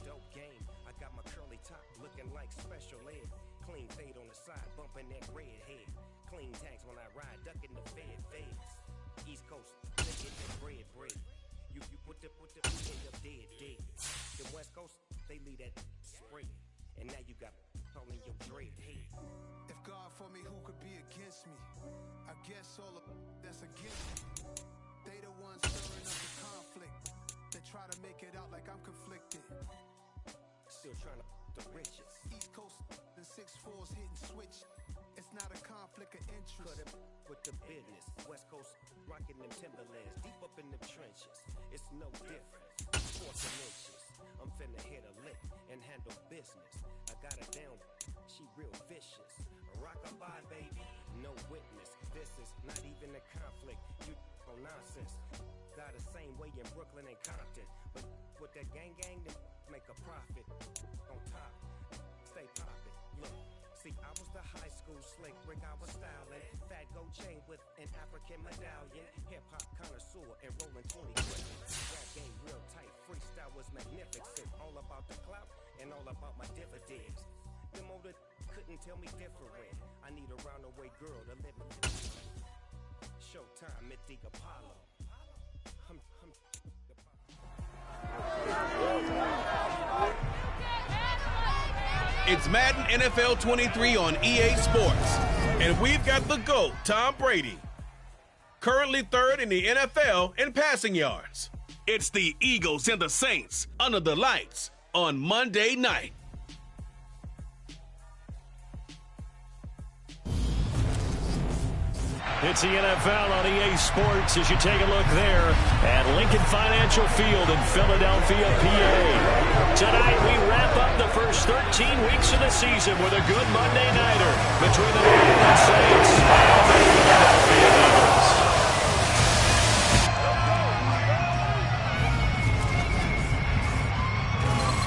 dope game. I got my curly top looking like special ed. Clean fade on the side, bumping that red head. Clean tags when I ride, ducking the feds. East Coast, they get that bread. You put the end up dead. The West Coast, they leave that spread. And now you got all in your dread head. If God for me, who could be against me? I guess all of that's against me. They the ones stirring up the conflict. They try to make it out like I'm conflicted. Still trying to the riches. East Coast and 6'4's hitting switch. It's not a conflict of interest. Cut it with the business. West Coast rocking them Timberlands deep up in the trenches. It's no different. 4 inches. I'm finna hit a lick and handle business. I got her down. She real vicious. Rock-a-bye, baby. No witness. This is not even a conflict. You on nonsense. Got the same way in Brooklyn and Compton. But with that gang, they make a profit. On top. Stay poppin'. Look. See, I was the high school slick Rick, I was styling. Fat gold chain with an African medallion. Hip-hop connoisseur and rolling 20 quick. Rap game real tight, freestyle was magnificent. All about the clout and all about my dividends. Them older couldn't tell me different. I need a roundaway girl to live in. Showtime at the Apollo. It's Madden NFL 23 on EA Sports. And we've got the GOAT, Tom Brady. Currently third in the NFL in passing yards. It's the Eagles and the Saints under the lights on Monday night. It's the NFL on EA Sports as you take a look there at Lincoln Financial Field in Philadelphia, PA. Tonight we wrap up the first 13 weeks of the season with a good Monday nighter between the New Orleans Saints and the Philadelphia Eagles.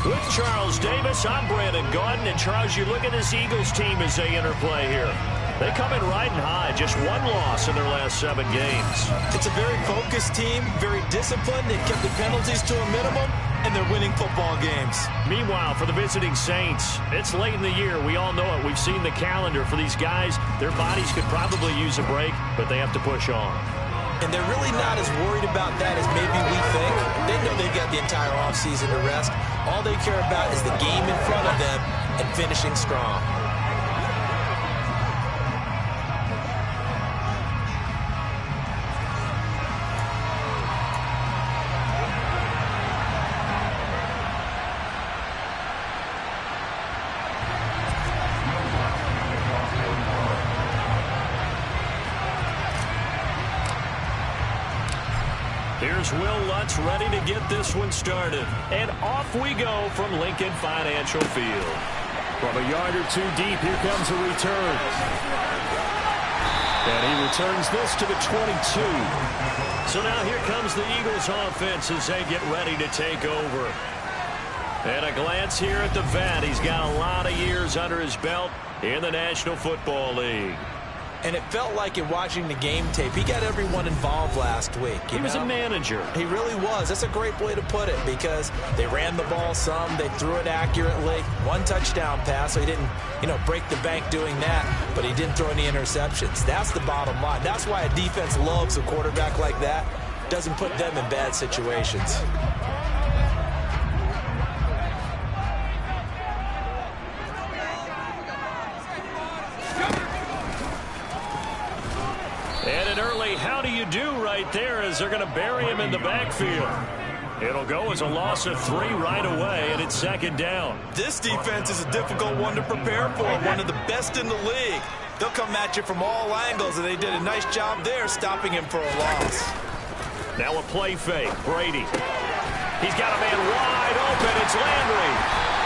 With Charles Davis, I'm Brandon Gaudin. And Charles, you look at this Eagles team as they interplay here. They come in riding high, just one loss in their last 7 games. It's a very focused team, very disciplined. They've kept the penalties to a minimum, and they're winning football games. Meanwhile, for the visiting Saints, it's late in the year. We all know it. We've seen the calendar for these guys. Their bodies could probably use a break, but they have to push on. And they're really not as worried about that as maybe we think. They know they've got the entire offseason to rest. All they care about is the game in front of them and finishing strong. Here's Will Lutz ready to get this one started. And off we go from Lincoln Financial Field. From a yard or two deep, here comes a return. And he returns this to the 22. So now here comes the Eagles offense as they get ready to take over. And a glance here at the vet. He's got a lot of years under his belt in the National Football League. And it felt like in watching the game tape, he got everyone involved last week. He was a manager. He really was. That's a great way to put it because they ran the ball some. They threw it accurately. 1 touchdown pass, so he didn't, break the bank doing that, but he didn't throw any interceptions. That's the bottom line. That's why a defense loves a quarterback like that. Doesn't put them in bad situations. And an early how do you do right there as they're going to bury him in the backfield. It'll go as a loss of 3 right away, and it's second down. This defense is a difficult one to prepare for, one of the best in the league. They'll come at you from all angles, and they did a nice job there stopping him for a loss. Now a play fake. Brady. He's got a man wide open. It's Landry.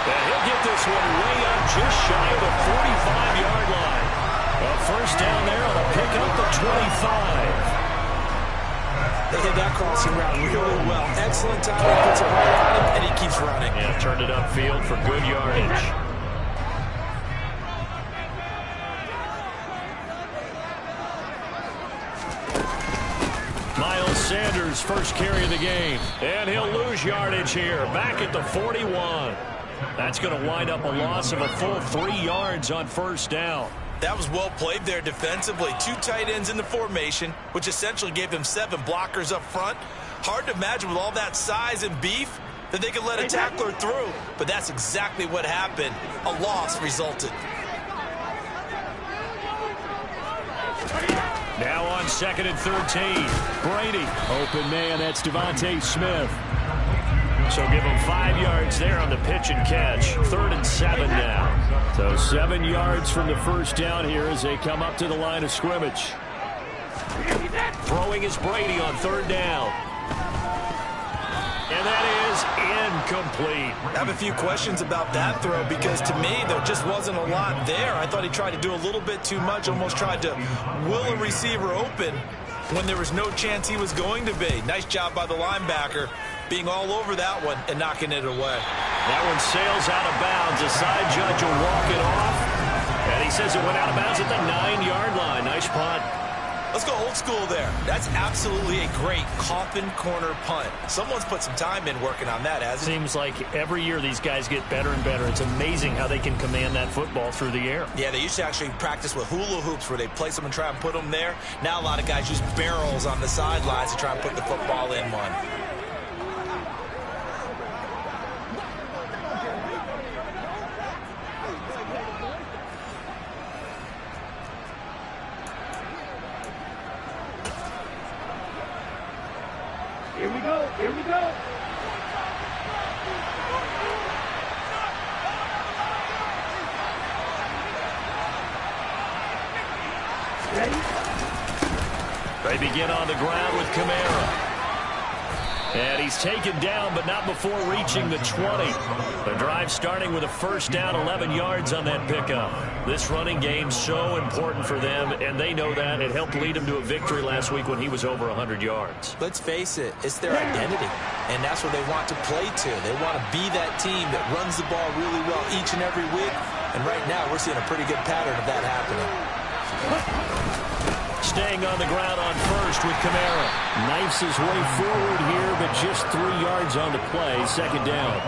And he'll get this one way up just shy of the 45-yard line. A first down there on a pickup at 25. They hit that crossing route really well. Excellent timing, puts it right on him, and he keeps running. Yeah, turned it upfield for good yardage. Miles Sanders' first carry of the game. And he'll lose yardage here. Back at the 41. That's going to wind up a loss of a full 3 yards on first down. That was well played there defensively. 2 tight ends in the formation, which essentially gave them 7 blockers up front. Hard to imagine with all that size and beef that they could let a tackler through. But that's exactly what happened. A loss resulted. Now on 2nd and 13. Brady. Open man, that's Devontae Smith. So give him 5 yards there on the pitch and catch. 3rd and 7 now. So 7 yards from the first down here as they come up to the line of scrimmage. Throwing is Brady on 3rd down. And that is incomplete. I have a few questions about that throw because to me there just wasn't a lot there. I thought he tried to do a little bit too much, almost tried to will a receiver open when there was no chance he was going to be. Nice job by the linebacker being all over that one and knocking it away. That one sails out of bounds. The side judge will walk it off. And he says it went out of bounds at the 9-yard line. Nice punt. Let's go old school there. That's absolutely a great coffin corner punt. Someone's put some time in working on that, hasn't it? Seems like every year these guys get better and better. It's amazing how they can command that football through the air. Yeah, they used to actually practice with hula hoops where they place them and try and put them there. Now a lot of guys use barrels on the sidelines to try and put the football in one. Here we go. Here we go. Ready? They begin on the ground with Kamara. And he's taken down, but not before reaching the 20. The drive starting with a first down, 11 yards on that pickup. This running game so important for them, and they know that. It helped lead them to a victory last week when he was over 100 yards. Let's face it, it's their identity, and that's what they want to play to. They want to be that team that runs the ball really well each and every week, and right now we're seeing a pretty good pattern of that happening. Staying on the ground on first with Kamara. Knifes his way forward here, but just 3 yards on the play. 2nd down.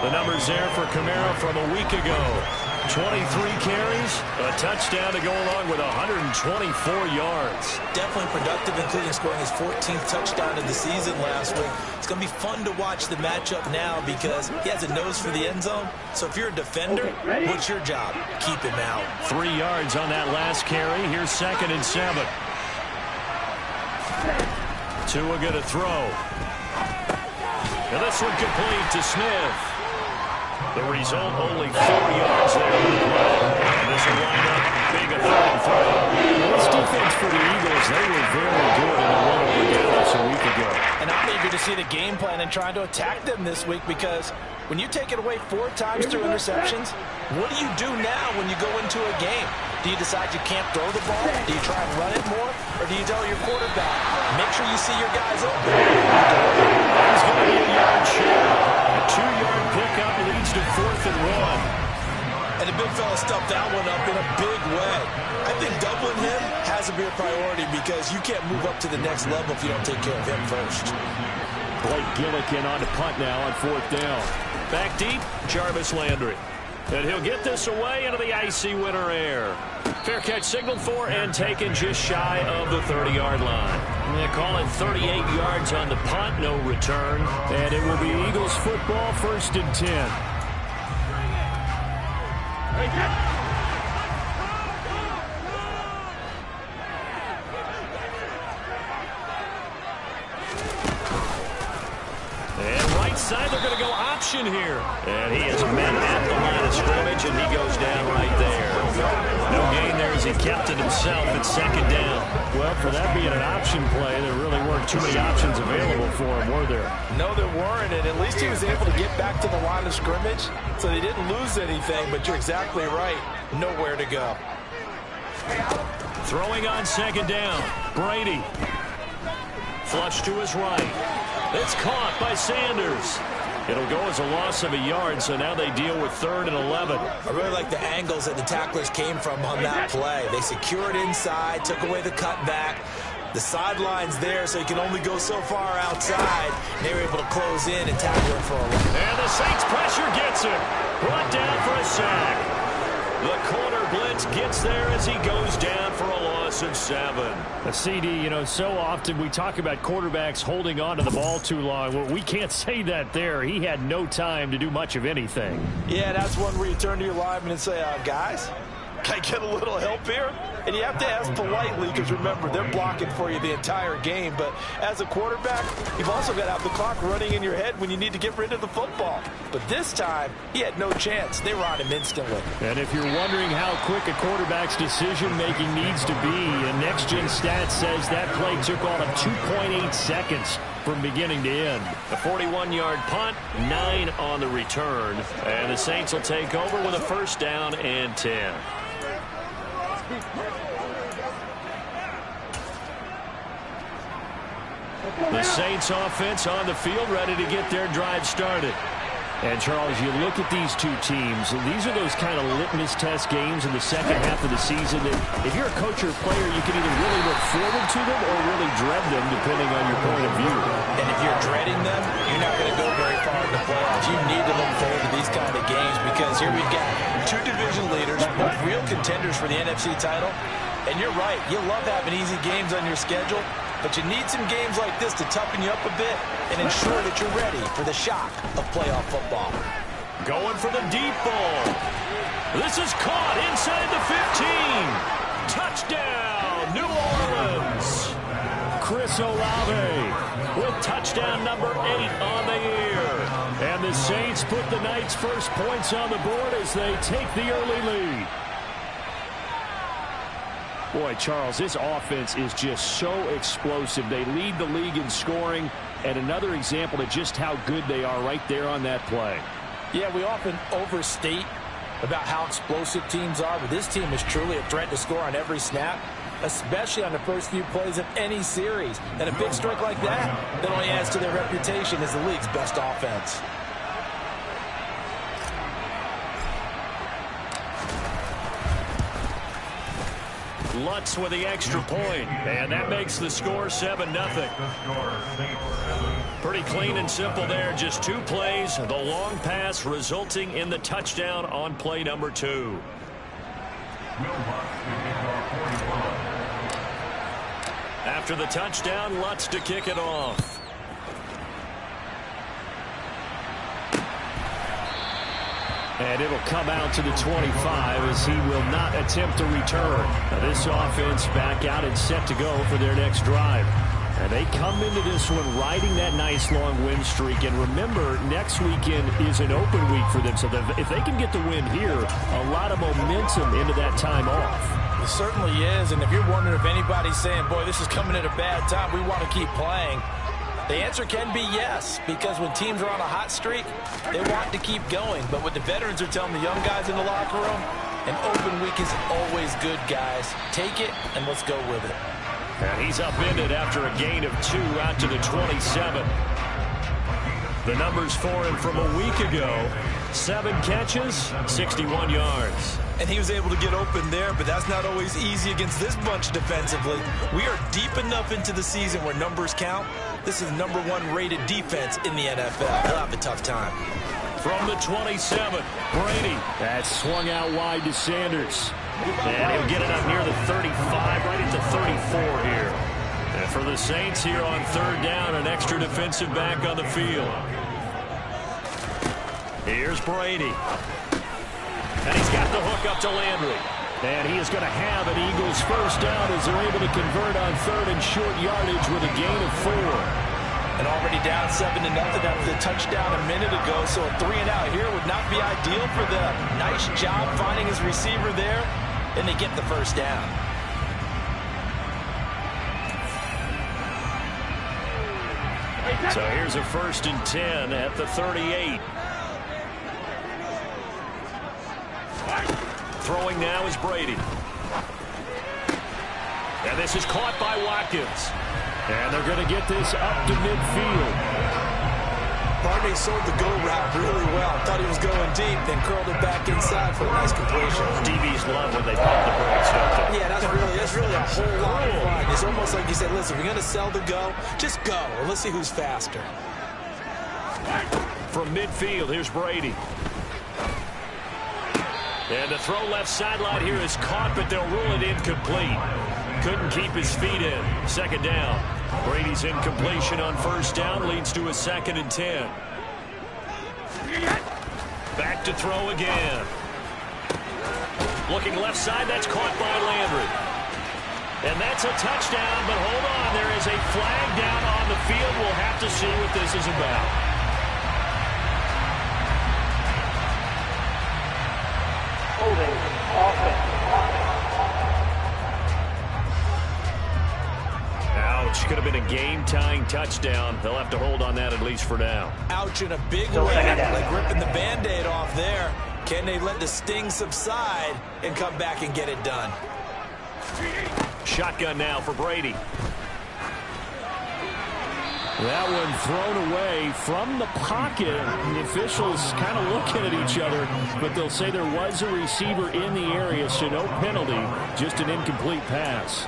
The numbers there for Kamara from a week ago. 23 carries, a touchdown to go along with 124 yards. Definitely productive, including scoring his 14th touchdown of the season last week. It's going to be fun to watch the matchup now because he has a nose for the end zone. So if you're a defender, what's your job? Keep him out. 3 yards on that last carry. Here's 2nd and 7. Tua going to throw. And this one complete to Smith. The result, only 4 yards there on the play. And this will wind up being a 3rd and 3. This defense for the Eagles, they were very good in a run over Dallas a week ago. And I'm eager to see the game plan and trying to attack them this week because when you take it away 4 times through interceptions, what do you do now when you go into a game? Do you decide you can't throw the ball? Do you try and run it more? Or do you tell your quarterback, make sure you see your guys open? That's going to be a yard share. A 2-yard pickup leads to 4th and 1. And the big fella stuffed that one up in a big way. I think doubling him has to be a priority because you can't move up to the next level if you don't take care of him first. Blake Gillikin on the punt now on 4th down. Back deep, Jarvis Landry. And he'll get this away into the icy winter air. Fair catch signaled for and taken just shy of the 30-yard line. They call it 38 yards on the punt, no return. And it will be Eagles football, 1st and 10. And right side, they're going to go option here. And he is met at the line of scrimmage, and he goes down right there. No gain there as he kept it himself at 2nd down. Well, for that being an option play, there really weren't too many options available for him, were there? No, there weren't, and at least he was able to get back to the line of scrimmage, so they didn't lose anything, but you're exactly right. Nowhere to go. Throwing on 2nd down. Brady. Flush to his right. It's caught by Sanders. It'll go as a loss of a yard, so now they deal with 3rd and 11. I really like the angles that the tacklers came from on that play. They secured inside, took away the cutback, The sideline's there, so he can only go so far outside. They were able to close in and tackle him for a loss. And the Saints pressure gets him. Brought down for a sack. The corner blitz gets there as he goes down for a loss of 7. A CD, you know, so often we talk about quarterbacks holding on to the ball too long. Well, we can't say that there. He had no time to do much of anything. Yeah, that's one where you turn to your lineman and say, guys, can I get a little help here? And you have to ask politely because, remember, they're blocking for you the entire game. But as a quarterback, you've also got to have the clock running in your head when you need to get rid of the football. But this time, he had no chance. They were on him instantly. And if you're wondering how quick a quarterback's decision-making needs to be, a next-gen stat says that play took all of 2.8 seconds from beginning to end. A 41-yard punt, 9 on the return. And the Saints will take over with a first down and 10. The Saints offense on the field, ready to get their drive started. And, Charles, you look at these two teams, and these are those kind of litmus test games in the second half of the season that if you're a coach or a player, you can either really look forward to them or really dread them, depending on your point of view. And if you're dreading them, you're not going to go very far in the playoffs. You need to look forward to these kind of games because here we've got two division leaders, both real contenders for the NFC title. And you're right, you love having easy games on your schedule, but you need some games like this to toughen you up a bit and ensure that you're ready for the shock of playoff football. Going for the deep ball. This is caught inside the 15. Touchdown, New Orleans. Chris Olave with touchdown number 8 on the year. And the Saints put the Knights' first points on the board as they take the early lead. Boy, Charles, this offense is just so explosive. They lead the league in scoring, and another example of just how good they are right there on that play. Yeah, we often overstate about how explosive teams are, but this team is truly a threat to score on every snap, especially on the first few plays of any series. And a big strike like that only adds to their reputation as the league's best offense. Lutz with the extra point, and that makes the score 7-0. Pretty clean and simple there. Just 2 plays, the long pass resulting in the touchdown on play number 2. After the touchdown, Lutz to kick it off. And it'll come out to the 25 as he will not attempt to return. Now this offense back out and set to go for their next drive. And they come into this one riding that nice long win streak. And remember, next weekend is an open week for them. So if they can get the win here, a lot of momentum into that time off. It certainly is. And if you're wondering if anybody's saying, boy, this is coming at a bad time, we want to keep playing, the answer can be yes, because when teams are on a hot streak, they want to keep going. But what the veterans are telling the young guys in the locker room, an open week is always good, guys. Take it, and let's go with it. And he's upended after a gain of 2 out to the 27. The numbers for him from a week ago, 7 catches, 61 yards. And he was able to get open there, but that's not always easy against this bunch defensively. We are deep enough into the season where numbers count. This is the #1 rated defense in the NFL. They'll have a tough time. From the 27, Brady. That swung out wide to Sanders. And he'll get it up near the 35, right at the 34 here. And for the Saints here on 3rd down, an extra defensive back on the field. Here's Brady. And he's got the hook up to Landry. And he is going to have an Eagles first down as they're able to convert on 3rd and short yardage with a gain of 4. And already down 7-0 after the touchdown a minute ago, so a 3-and-out here would not be ideal for them. Nice job finding his receiver there, and they get the first down. So here's a 1st and 10 at the 38. Throwing now is Brady. And this is caught by Watkins. And they're going to get this up to midfield. Barney sold the go route really well. Thought he was going deep, then curled it back inside for a nice completion. DBs love when they pump the brakes, don't they? Yeah, that's really a whole lot of fun. It's almost like you said, listen, we're going to sell the go. Just go, and let's see who's faster. From midfield, here's Brady. And the throw left sideline here is caught, but they'll rule it incomplete. Couldn't keep his feet in. Second down. Brady's incompletion on first down leads to a 2nd and 10. Back to throw again. Looking left side, that's caught by Landry. And that's a touchdown, but hold on, there is a flag down on the field. We'll have to see what this is about. Ouch, could have been a game-tying touchdown. They'll have to hold on that at least for now. Ouch in a big way, like ripping the Band-Aid off there. Can they let the sting subside and come back and get it done? Shotgun now for Brady. That one thrown away from the pocket. The officials kind of looking at each other, but they'll say there was a receiver in the area, so no penalty, just an incomplete pass.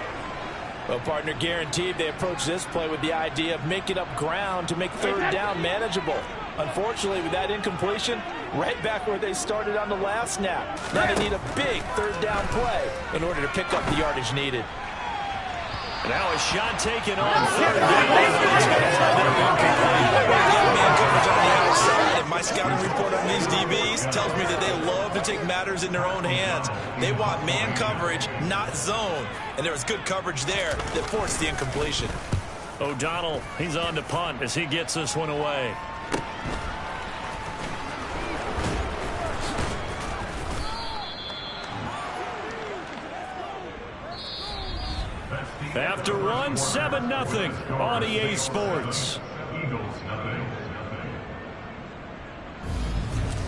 Well, partner, guaranteed they approach this play with the idea of making up ground to make third down manageable. Unfortunately, with that incompletion, right back where they started on the last snap. Now they need a big third down play in order to pick up the yardage needed. Now a shot taken on third down. Man coverage on the outside, and my scouting report on these DBs tells me that they love to take matters in their own hands. They want man coverage, not zone. And there was good coverage there that forced the incompletion. O'Donnell, he's on to punt as he gets this one away. After run, 7-0 on EA Sports.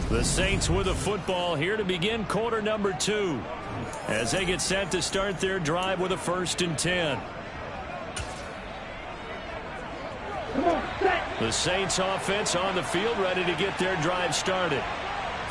The Saints with a football here to begin quarter number 2 as they get set to start their drive with a 1st and 10. The Saints offense on the field ready to get their drive started.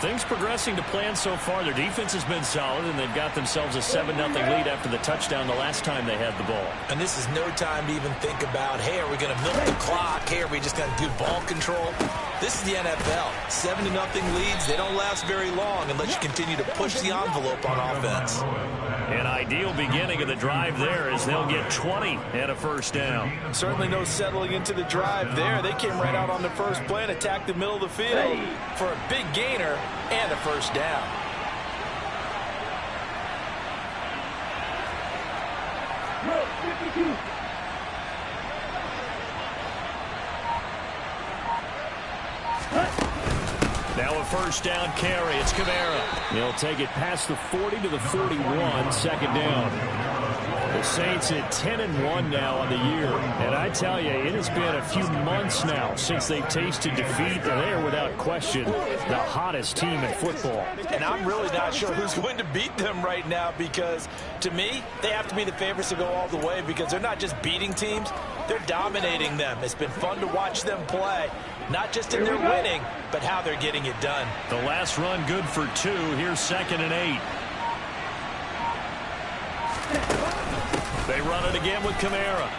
Things progressing to plan so far. Their defense has been solid, and they've got themselves a 7-0 lead after the touchdown the last time they had the ball. And this is no time to even think about, hey, are we going to milk the clock? Hey, are we just going to do ball control? This is the NFL. 7-0 leads, they don't last very long unless you continue to push the envelope on offense. An ideal beginning of the drive there as they'll get 20 and a 1st down. Certainly no settling into the drive there. They came right out on the first play and attacked the middle of the field for a big gainer and a 1st down. Now a 1st down carry. It's Kamara. He'll take it past the 40 to the 41. 2nd down. The Saints at 10-1 now on the year. And I tell you, it has been a few months now since they've tasted defeat. And they are without question the hottest team in football. And I'm really not sure who's going to beat them right now because, to me, they have to be the favorites to go all the way because they're not just beating teams, they're dominating them. It's been fun to watch them play, not just in their winning, but how they're getting it done. The last run good for 2. Here's 2nd and 8. They run it again with Kamara.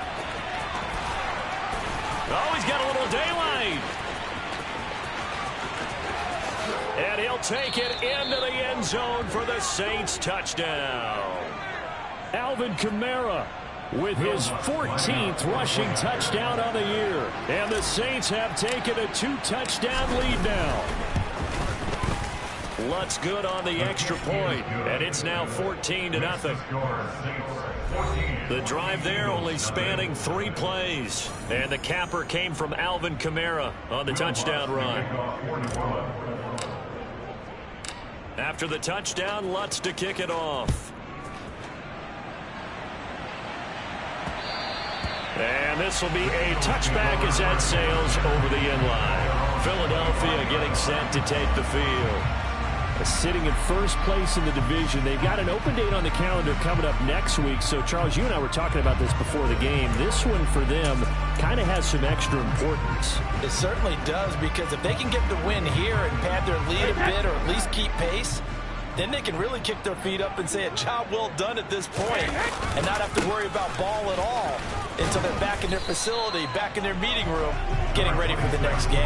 Oh, he's got a little daylight. And he'll take it into the end zone for the Saints touchdown. Alvin Kamara with his 14th rushing touchdown on the year. And the Saints have taken a 2-touchdown lead now. Lutz good on the extra point, and it's now 14-0. The drive there only spanning 3 plays, and the capper came from Alvin Kamara on the touchdown run. After the touchdown, Lutz to kick it off. And this will be a touchback as that sails over the end line. Philadelphia getting set to take the field. Sitting in first place in the division. They've got an open date on the calendar coming up next week. So, Charles, you and I were talking about this before the game. This one for them kind of has some extra importance. It certainly does, because if they can get the win here and pad their lead a bit or at least keep pace, then they can really kick their feet up and say a job well done at this point and not have to worry about ball at all until they're back in their facility, back in their meeting room, getting ready for the next game.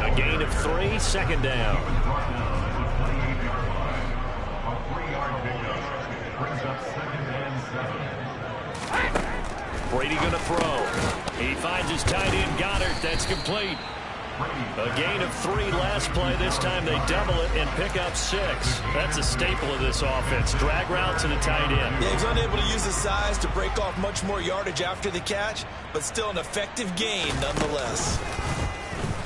A gain of 3, second down. Brady going to throw. He finds his tight end, Goddard. That's complete. A gain of 3 last play. This time they double it and pick up 6. That's a staple of this offense. Drag route to the tight end. Yeah, he's unable to use his size to break off much more yardage after the catch, but still an effective gain nonetheless.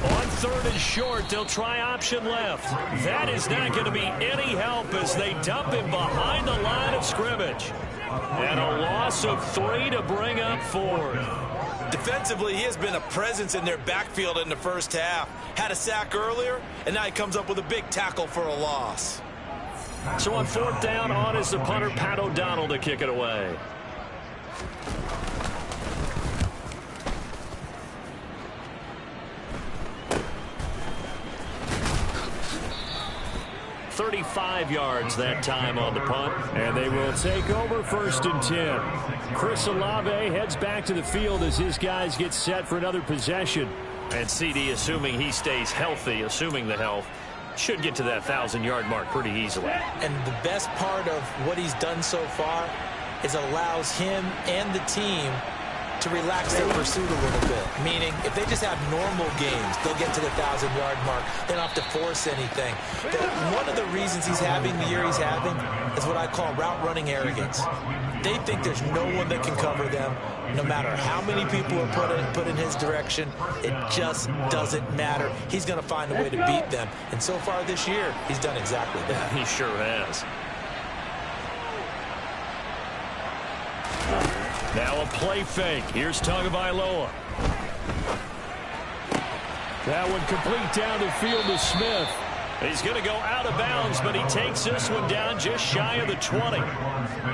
On 3rd and short, they'll try option left. That is not going to be any help as they dump him behind the line of scrimmage. And a loss of 3 to bring up 4th. Defensively, he has been a presence in their backfield in the first half. Had a sack earlier, and now he comes up with a big tackle for a loss. So on 4th down, on is the punter, Pat O'Donnell, to kick it away. .35 yards that time on the punt, and they will take over 1st and 10. Chris Olave heads back to the field as his guys get set for another possession. And CD, assuming he stays healthy, assuming the health, should get to that 1,000-yard mark pretty easily. And the best part of what he's done so far is allows him and the team to relax their pursuit a little bit. Meaning, if they just have normal games, they'll get to the 1,000-yard mark. They don't have to force anything. But one of the reasons he's having the year he's having is what I call route-running arrogance. They think there's no one that can cover them. No matter how many people are put in his direction, it just doesn't matter. He's going to find a way to beat them. And so far this year, he's done exactly that. He sure has. Now a play fake. Here's Tagovailoa. That one complete down the field to Smith. He's going to go out of bounds, but he takes this one down just shy of the 20.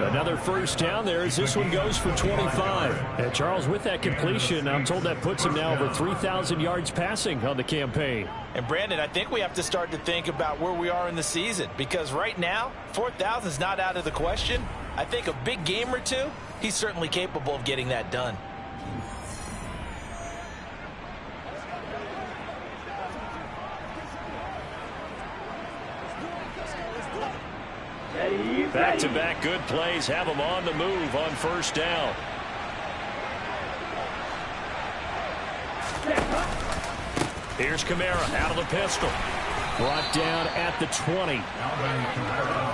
Another 1st down there as this one goes for 25. And Charles, with that completion, I'm told that puts him now over 3,000 yards passing on the campaign. And Brandon, I think we have to start to think about where we are in the season, because right now, 4,000 is not out of the question. I think a big game or two, he's certainly capable of getting that done. Back-to-back good plays have him on the move on 1st down. Here's Kamara out of the pistol. Brought down at the 20.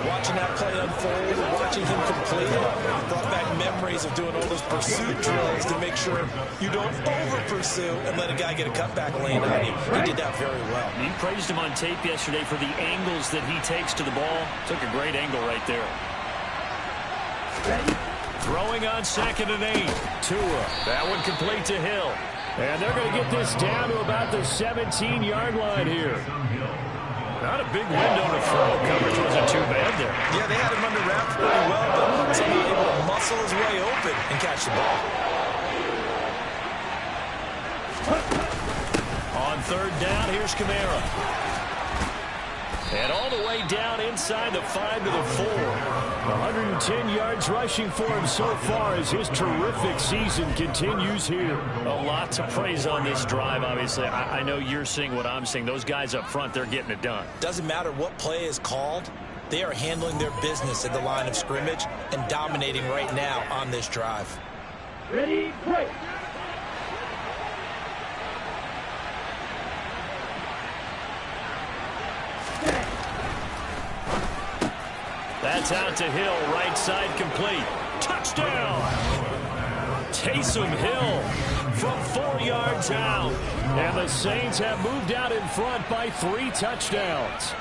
Watching that play unfold, watching him complete it, brought back memories of doing all those pursuit drills to make sure you don't over-pursue and let a guy get a cutback lane on you. He did that very well. You praised him on tape yesterday for the angles that he takes to the ball. Took a great angle right there. Throwing on 2nd and 8. Tua. That one complete to Hill. And they're going to get this down to about the 17-yard line here. Not a big window to throw. Coverage wasn't too bad there. Yeah, they had him under wraps pretty well, but somehow able to muscle his way open and catch the ball. On 3rd down, here's Kamara. And all the way down inside the 5 to the 4. 110 yards rushing for him so far as his terrific season continues here. A lot to praise on this drive, obviously. I know you're seeing what I'm seeing. Those guys up front, they're getting it done. Doesn't matter what play is called. They are handling their business at the line of scrimmage and dominating right now on this drive. Ready, break. That's out to Hill, right side complete. Touchdown! Taysom Hill from 4 yards out. And the Saints have moved out in front by 3 touchdowns.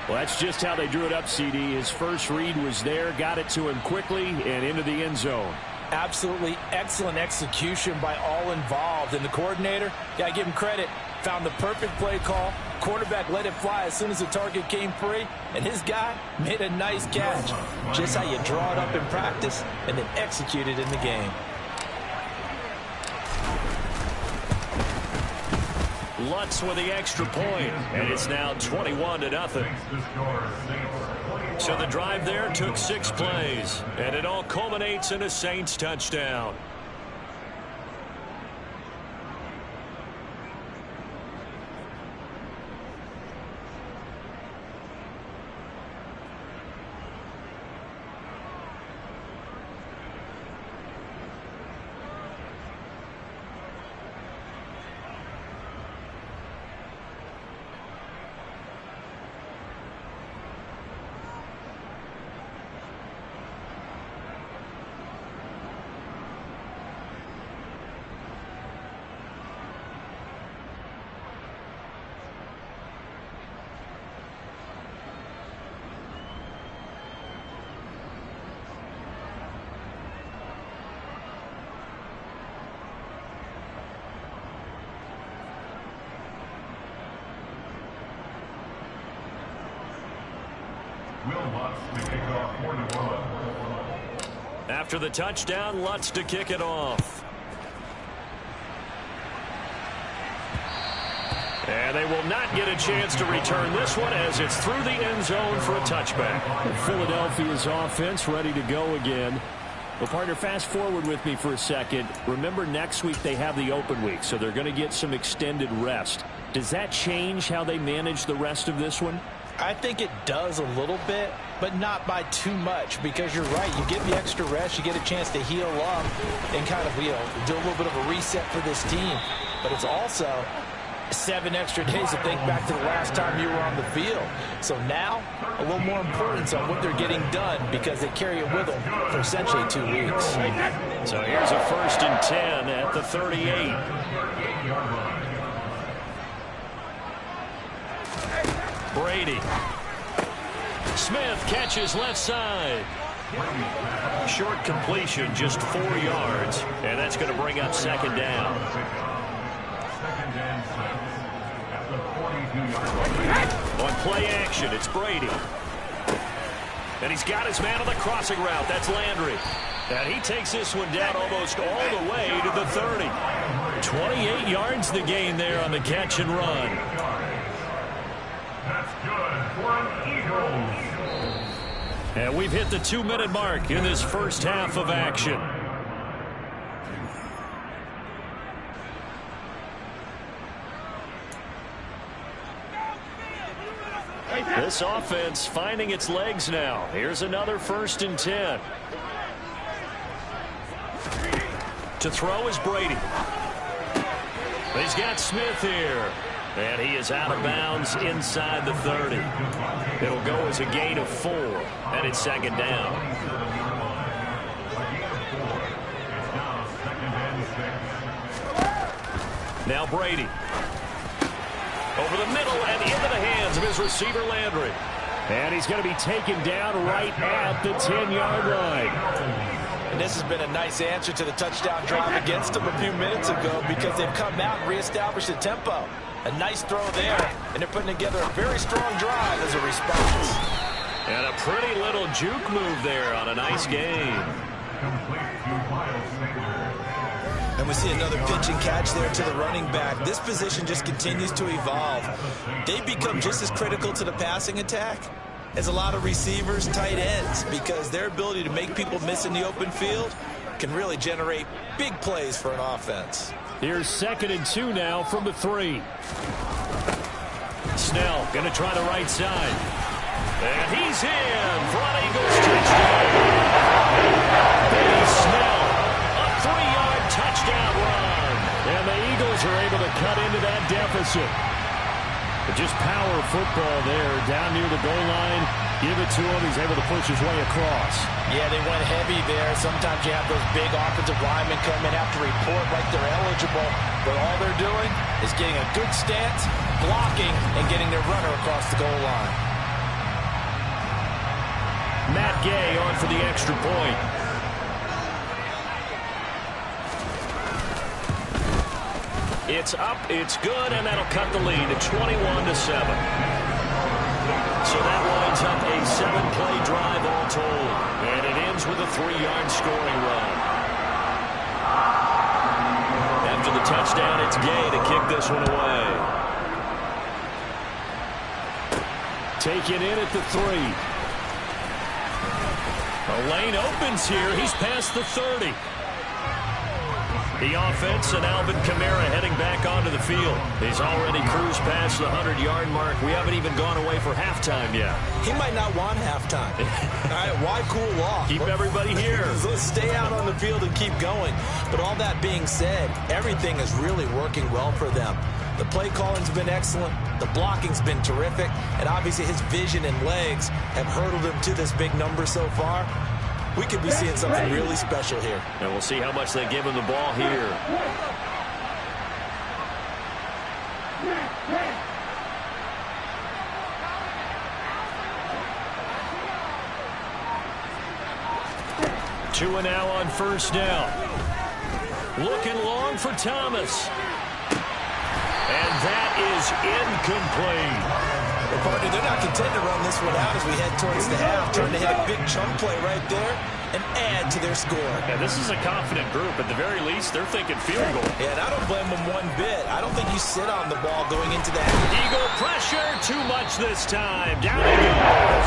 Well, that's just how they drew it up, CD. His first read was there, got it to him quickly, and into the end zone. Absolutely excellent execution by all involved. And the coordinator, gotta give him credit, found the perfect play call. Quarterback let it fly as soon as the target came free, and his guy made a nice catch. Just how you draw it up in practice and then execute it in the game. Lutz with the extra point, and it's now 21-0. So the drive there took 6 plays, and it all culminates in a Saints touchdown. After the touchdown, Lutz to kick it off. And they will not get a chance to return this one as it's through the end zone for a touchback. Philadelphia's offense ready to go again. Well, partner, fast forward with me for a second. Remember, next week they have the open week, so they're going to get some extended rest. Does that change how they manage the rest of this one? I think it does a little bit, but not by too much, because you're right. You get the extra rest, you get a chance to heal up and kind of, do a little bit of a reset for this team. But it's also 7 extra days to think back to the last time you were on the field. So now, a little more importance on what they're getting done, because they carry it with them for essentially 2 weeks. So here's a 1st and 10 at the 38. Brady. Smith catches left side. Short completion, just 4 yards, and that's going to bring up 2nd down. On play action, it's Brady. And he's got his man on the crossing route. That's Landry. And he takes this one down almost all the way to the 30. 28 yards the gain there on the catch and run. And we've hit the 2-minute mark in this first half of action. This offense finding its legs now. Here's another 1st and 10. To throw is Brady. He's got Smith here. And he is out of bounds inside the 30. It'll go as a gain of 4, and it's 2nd down. Now Brady. Over the middle and into the hands of his receiver, Landry. And he's going to be taken down right at the 10-yard line. And this has been a nice answer to the touchdown drive against them a few minutes ago, because they've come out and reestablished the tempo. A nice throw there, and they're putting together a very strong drive as a response. And a pretty little juke move there on a nice game. And we see another pitch and catch there to the running back. This position just continues to evolve. They become just as critical to the passing attack as a lot of receivers, tight ends, because their ability to make people miss in the open field can really generate big plays for an offense. Here's 2nd and 2 now from the 3. Snell going to try the right side. And he's in for an Eagles touchdown. Benny Snell, a 3-yard touchdown run. And the Eagles are able to cut into that deficit. But just power football there down near the goal line. Give it to him. He's able to push his way across. Yeah, they went heavy there. Sometimes you have those big offensive linemen come in, have to report like they're eligible. But all they're doing is getting a good stance, blocking, and getting their runner across the goal line. Matt Gay on for the extra point. It's up, it's good, and that'll cut the lead to 21-7. So that winds up a 7-play drive all told. And it ends with a 3-yard scoring run. After the touchdown, it's Gay to kick this one away. taken in at the 3. The lane opens here. He's past the 30. The offense and Alvin Kamara heading back onto the field. He's already cruised past the 100-yard mark. We haven't even gone away for halftime yet. He might not want halftime. All right, why cool off? Keep everybody here. Let's stay out on the field and keep going. But all that being said, everything is really working well for them. The play calling's been excellent. The blocking's been terrific. And obviously his vision and legs have hurdled him to this big number so far. We could be seeing something really special here. And we'll see how much they give him the ball here. Two and now on first down. Looking long for Thomas. And that is incomplete. Well, partner, they're not content to run this one out as we head towards the half, trying to hit a big chunk play right there and add to their score. Yeah, this is a confident group. At the very least, they're thinking field goal. Yeah, and I don't blame them one bit. I don't think you sit on the ball going into the half. Eagle pressure, too much this time. Down he goes.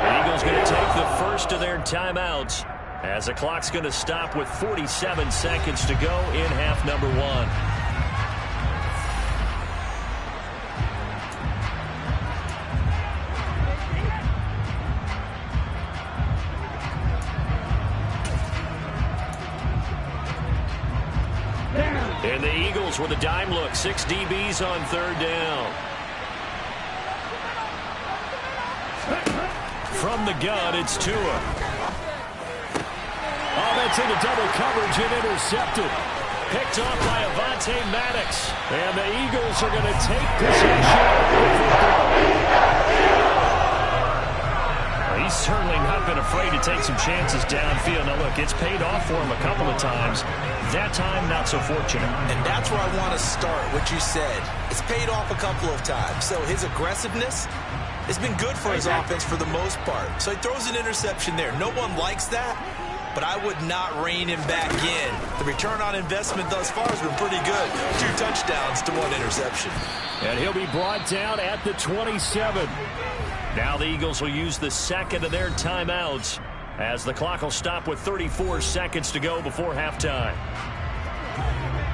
The Eagles going to take the first of their timeouts as the clock's going to stop with 47 seconds to go in half number 1. And the Eagles with a dime look. 6 DBs on third down. From the gun, it's Tua. Oh, that's into double coverage and intercepted. Picked off by Avonte Maddox. And the Eagles are going to take possession. He's certainly not been afraid to take some chances downfield. Now, look, it's paid off for him a couple of times. That time, not so fortunate. And that's where I want to start, what you said. It's paid off a couple of times. So his aggressiveness has been good for his offense for the most part. So he throws an interception there. No one likes that, but I would not rein him back in. The return on investment thus far has been pretty good. 2 touchdowns to 1 interception. And he'll be brought down at the 27. Now the Eagles will use the second of their timeouts as the clock will stop with 34 seconds to go before halftime.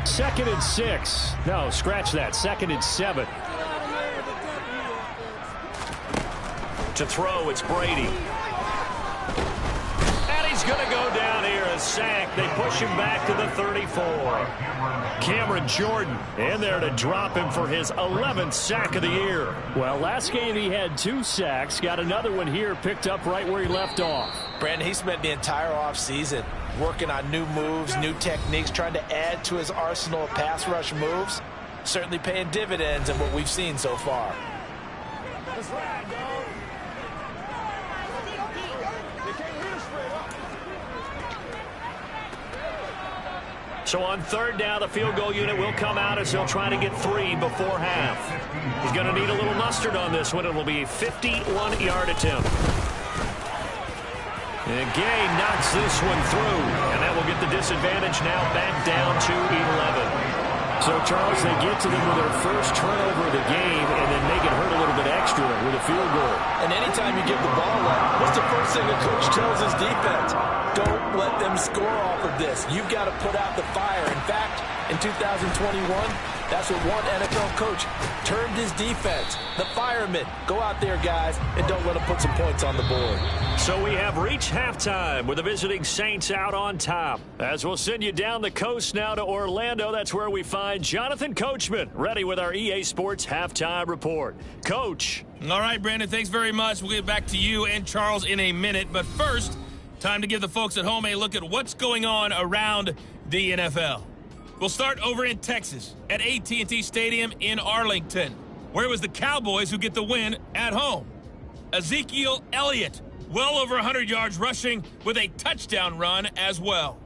2nd and 6. No, scratch that. 2nd and 7. To throw, it's Brady. And he's going to go down here, a sack. They push him back to the 34. Cameron Jordan in there to drop him for his 11th sack of the year. Well, last game he had 2 sacks. Got another one here, picked up right where he left off. Brandon, he spent the entire offseason working on new moves, new techniques, trying to add to his arsenal of pass rush moves. Certainly paying dividends in what we've seen so far. That's right, dog. So on third down, the field goal unit will come out as he'll try to get 3 before half. He's going to need a little mustard on this one. It will be a 51-yard attempt. And Gay knocks this one through, and that will get the disadvantage now back down to 11. So, Charles, they get to them with their first turnover of the game and then make it hurt a little bit extra with a field goal. And anytime you give the ball up, what's the first thing a coach tells his defense? Don't let them score off of this. You've got to put out the fire. In fact, in 2021, that's what one NFL coach termed his defense. The firemen. Go out there, guys, and don't let them put some points on the board. So we have reached halftime with the visiting Saints out on top. As we'll send you down the coast now to Orlando, that's where we find Jonathan Coachman, ready with our EA Sports Halftime Report. Coach. All right, Brandon, thanks very much. We'll get back to you and Charles in a minute. But first, time to give the folks at home a look at what's going on around the NFL. We'll start over in Texas at AT&T Stadium in Arlington, where it was the Cowboys who get the win at home. Ezekiel Elliott, well over 100 yards rushing with a touchdown run as well.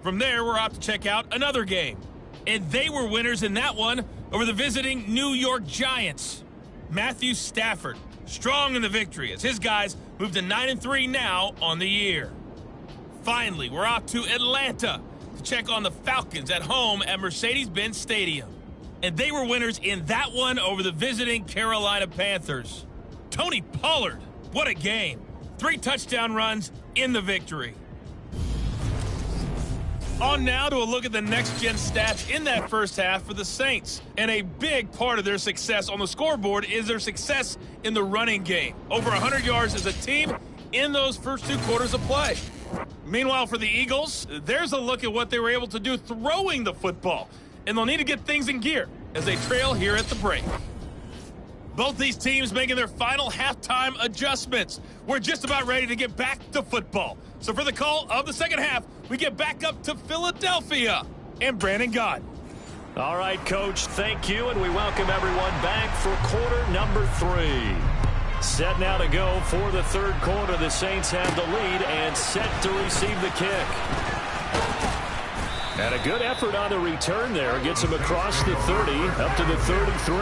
From there, we're off to check out another game. And they were winners in that one over the visiting New York Giants. Matthew Stafford, strong in the victory as his guys move to 9-3 now on the year. Finally, we're off to Atlanta to check on the Falcons at home at Mercedes-Benz Stadium. And they were winners in that one over the visiting Carolina Panthers. Tony Pollard, what a game. 3 touchdown runs in the victory. On now to a look at the next-gen stats in that first half for the Saints. And a big part of their success on the scoreboard is their success in the running game. Over 100 yards as a team in those first 2 quarters of play. Meanwhile, for the Eagles, there's a look at what they were able to do throwing the football. And they'll need to get things in gear as they trail here at the break. Both these teams making their final halftime adjustments. We're just about ready to get back to football. So for the call of the second half, we get back up to Philadelphia and Brandon Gott. All right, Coach, thank you, and we welcome everyone back for quarter number 3. Set now to go for the third quarter. The Saints have the lead and set to receive the kick. And a good effort on the return there. Gets him across the 30, up to the 33.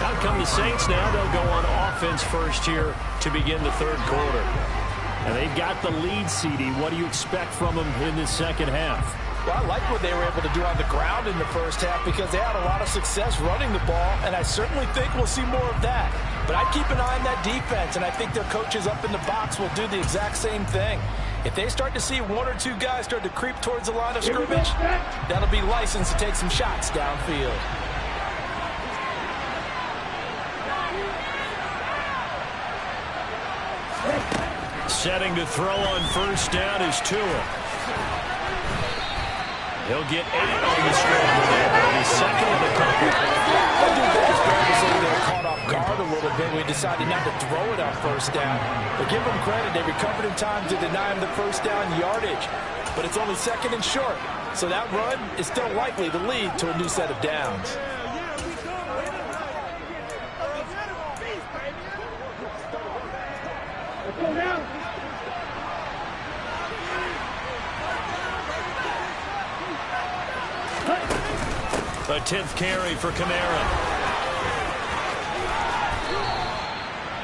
Out come the Saints now. They'll go on offense first here to begin the third quarter. And they've got the lead, CD. What do you expect from them in the second half? Well, I like what they were able to do on the ground in the first half because they had a lot of success running the ball, and I certainly think we'll see more of that. But I'd keep an eye on that defense, and I think their coaches up in the box will do the exact same thing. If they start to see 1 or 2 guys start to creep towards the line of scrimmage, that'll be licensed to take some shots downfield. Setting to throw on first down is Tua. He'll get 8 on the score there. He's second in the couple. I do think it's fair to say they were caught off guard a little bit. We decided not to throw it on first down. But give them credit. They recovered in time to deny him the first down yardage. But it's only second and short. So that run is still likely to lead to a new set of downs. A 10th carry for Kamara.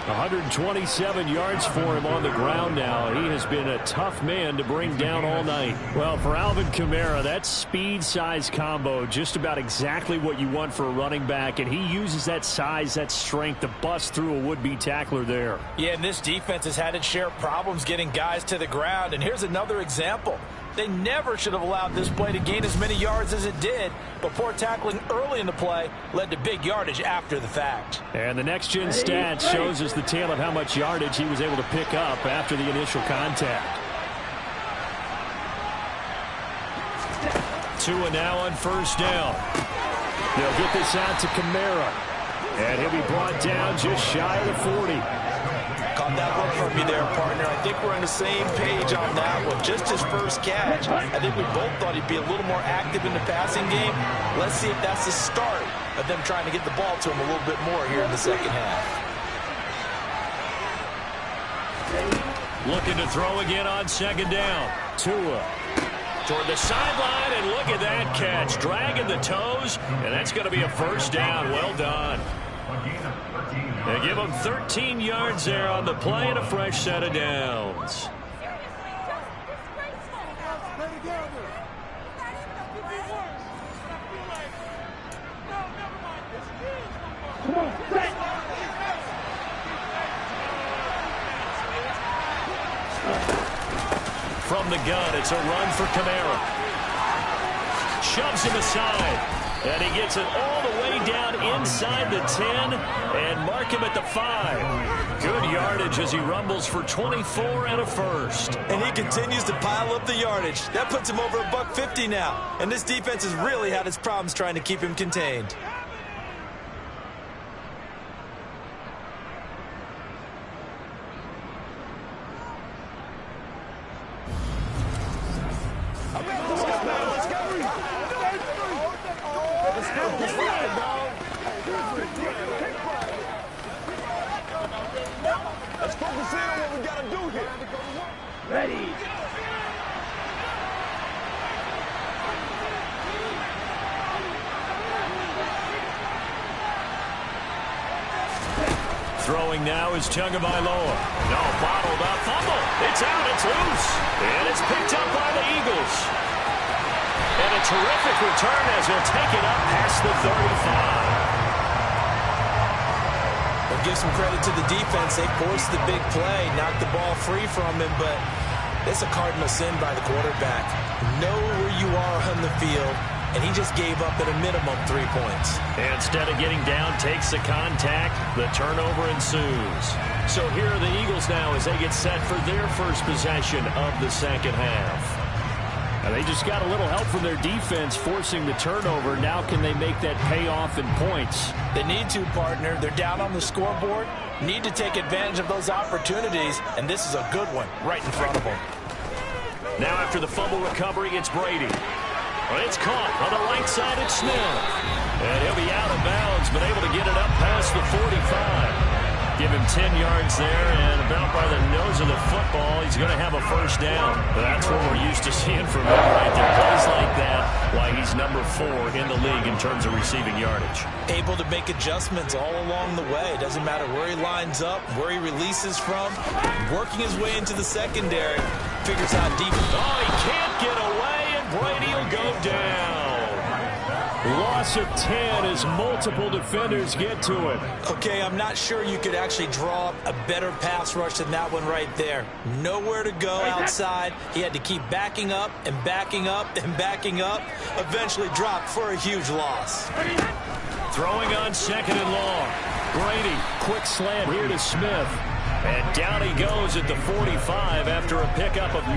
127 yards for him on the ground now. He has been a tough man to bring down all night. Well, for Alvin Kamara, that speed-size combo, just about exactly what you want for a running back, and he uses that size, that strength to bust through a would-be tackler there. Yeah, and this defense has had its share of problems getting guys to the ground, and here's another example. They never should have allowed this play to gain as many yards as it did, but poor tackling early in the play led to big yardage after the fact. And the next-gen stats shows us the tale of how much yardage he was able to pick up after the initial contact. Tua now on first down. They'll get this out to Kamara, and he'll be brought down just shy of the 40. Caught that one from me there, partner. I think we're on the same page on that one. Just his first catch. I think we both thought he'd be a little more active in the passing game. Let's see if that's the start of them trying to get the ball to him a little bit more here in the second half. Looking to throw again on second down. Tua toward the sideline, and look at that catch. Dragging the toes, and that's going to be a first down. Well done. They give him 13 yards there on the play and a fresh set of downs. From the gun, it's a run for Kamara. Shoves him aside. And he gets it all the way down inside the 10 and mark him at the 5. Good yardage as he rumbles for 24 and a first. And he continues to pile up the yardage. That puts him over $150 now. And this defense has really had its problems trying to keep him contained. Throwing now is Tagovailoa. No, bottled up. Fumble. It's out. It's loose. And it's picked up by the Eagles. And a terrific return as he'll take it up past the 35. The give some credit to the defense. They forced the big play, knocked the ball free from him, but it's a cardinal sin by the quarterback. Know where you are on the field, and he just gave up at a minimum 3 points. Instead of getting down, takes the contact. The turnover ensues. So here are the Eagles now as they get set for their first possession of the second half. And they just got a little help from their defense forcing the turnover. Now can they make that pay off in points? They need to, partner. They're down on the scoreboard. Need to take advantage of those opportunities, and this is a good one right in front of them. Now after the fumble recovery, it's Brady. Well, it's caught on the right side. It's Smith. And he'll be out of bounds, but able to get it up past the 45. Give him 10 yards there, and about by the nose of the football, he's going to have a first down. That's what we're used to seeing from him right there. Plays like that, why he's number 4 in the league in terms of receiving yardage. Able to make adjustments all along the way. Doesn't matter where he lines up, where he releases from. Working his way into the secondary. Figures out deep. Oh, he can't get away, and Brady will go down. Loss of 10 as multiple defenders get to him. Okay, I'm not sure you could actually draw up a better pass rush than that one right there. Nowhere to go outside. He had to keep backing up and backing up and backing up. Eventually dropped for a huge loss. Throwing on second and long. Brady, quick slant here to Smith. And down he goes at the 45 after a pickup of 9.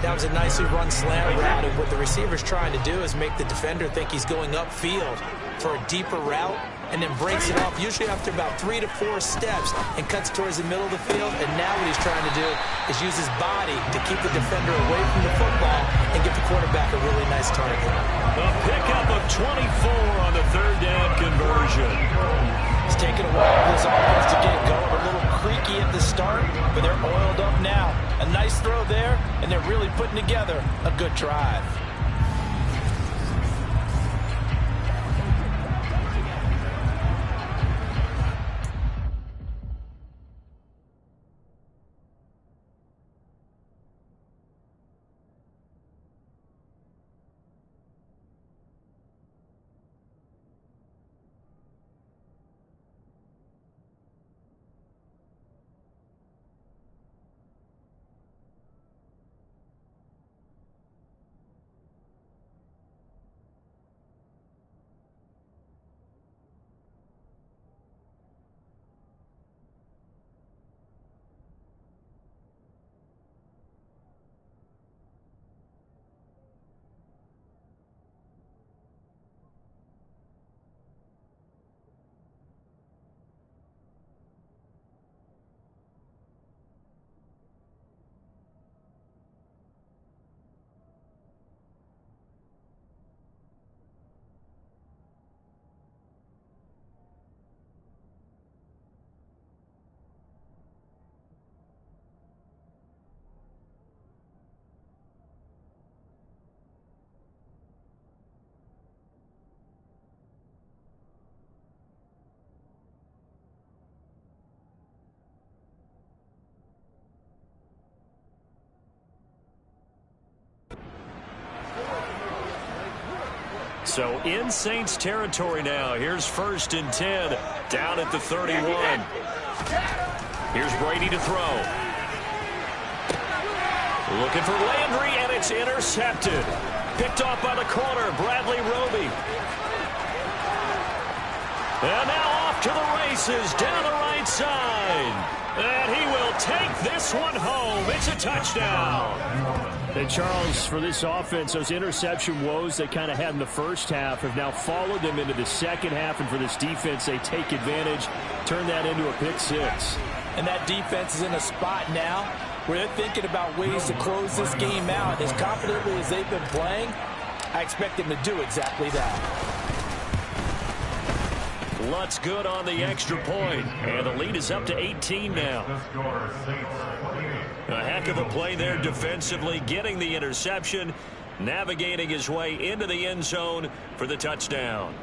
That was a nicely run slant route, and what the receiver's trying to do is make the defender think he's going upfield for a deeper route, and then breaks it off, usually after about 3 to 4 steps, and cuts towards the middle of the field. And now what he's trying to do is use his body to keep the defender away from the football and get the quarterback a really nice target. A pickup of 24 on the third down conversion. It's taken a while for this offense to get going. A little creaky at the start, but they're oiled up now. A nice throw there, and they're really putting together a good drive. So in Saints territory now. Here's 1st and 10 down at the 31. Here's Brady to throw. Looking for Landry, and it's intercepted. Picked off by the corner, Bradley Roby. And now off to the races down the right side. And he will take this one home. It's a touchdown. And Charles, for this offense, those interception woes they kind of had in the first half have now followed them into the second half. And for this defense, they take advantage, turn that into a pick 6. And that defense is in a spot now where they're thinking about ways to close this game out. As confidently as they've been playing, I expect them to do exactly that. Lutz good on the extra point, and the lead is up to 18 now. A heck of a play there defensively, getting the interception, navigating his way into the end zone for the touchdown.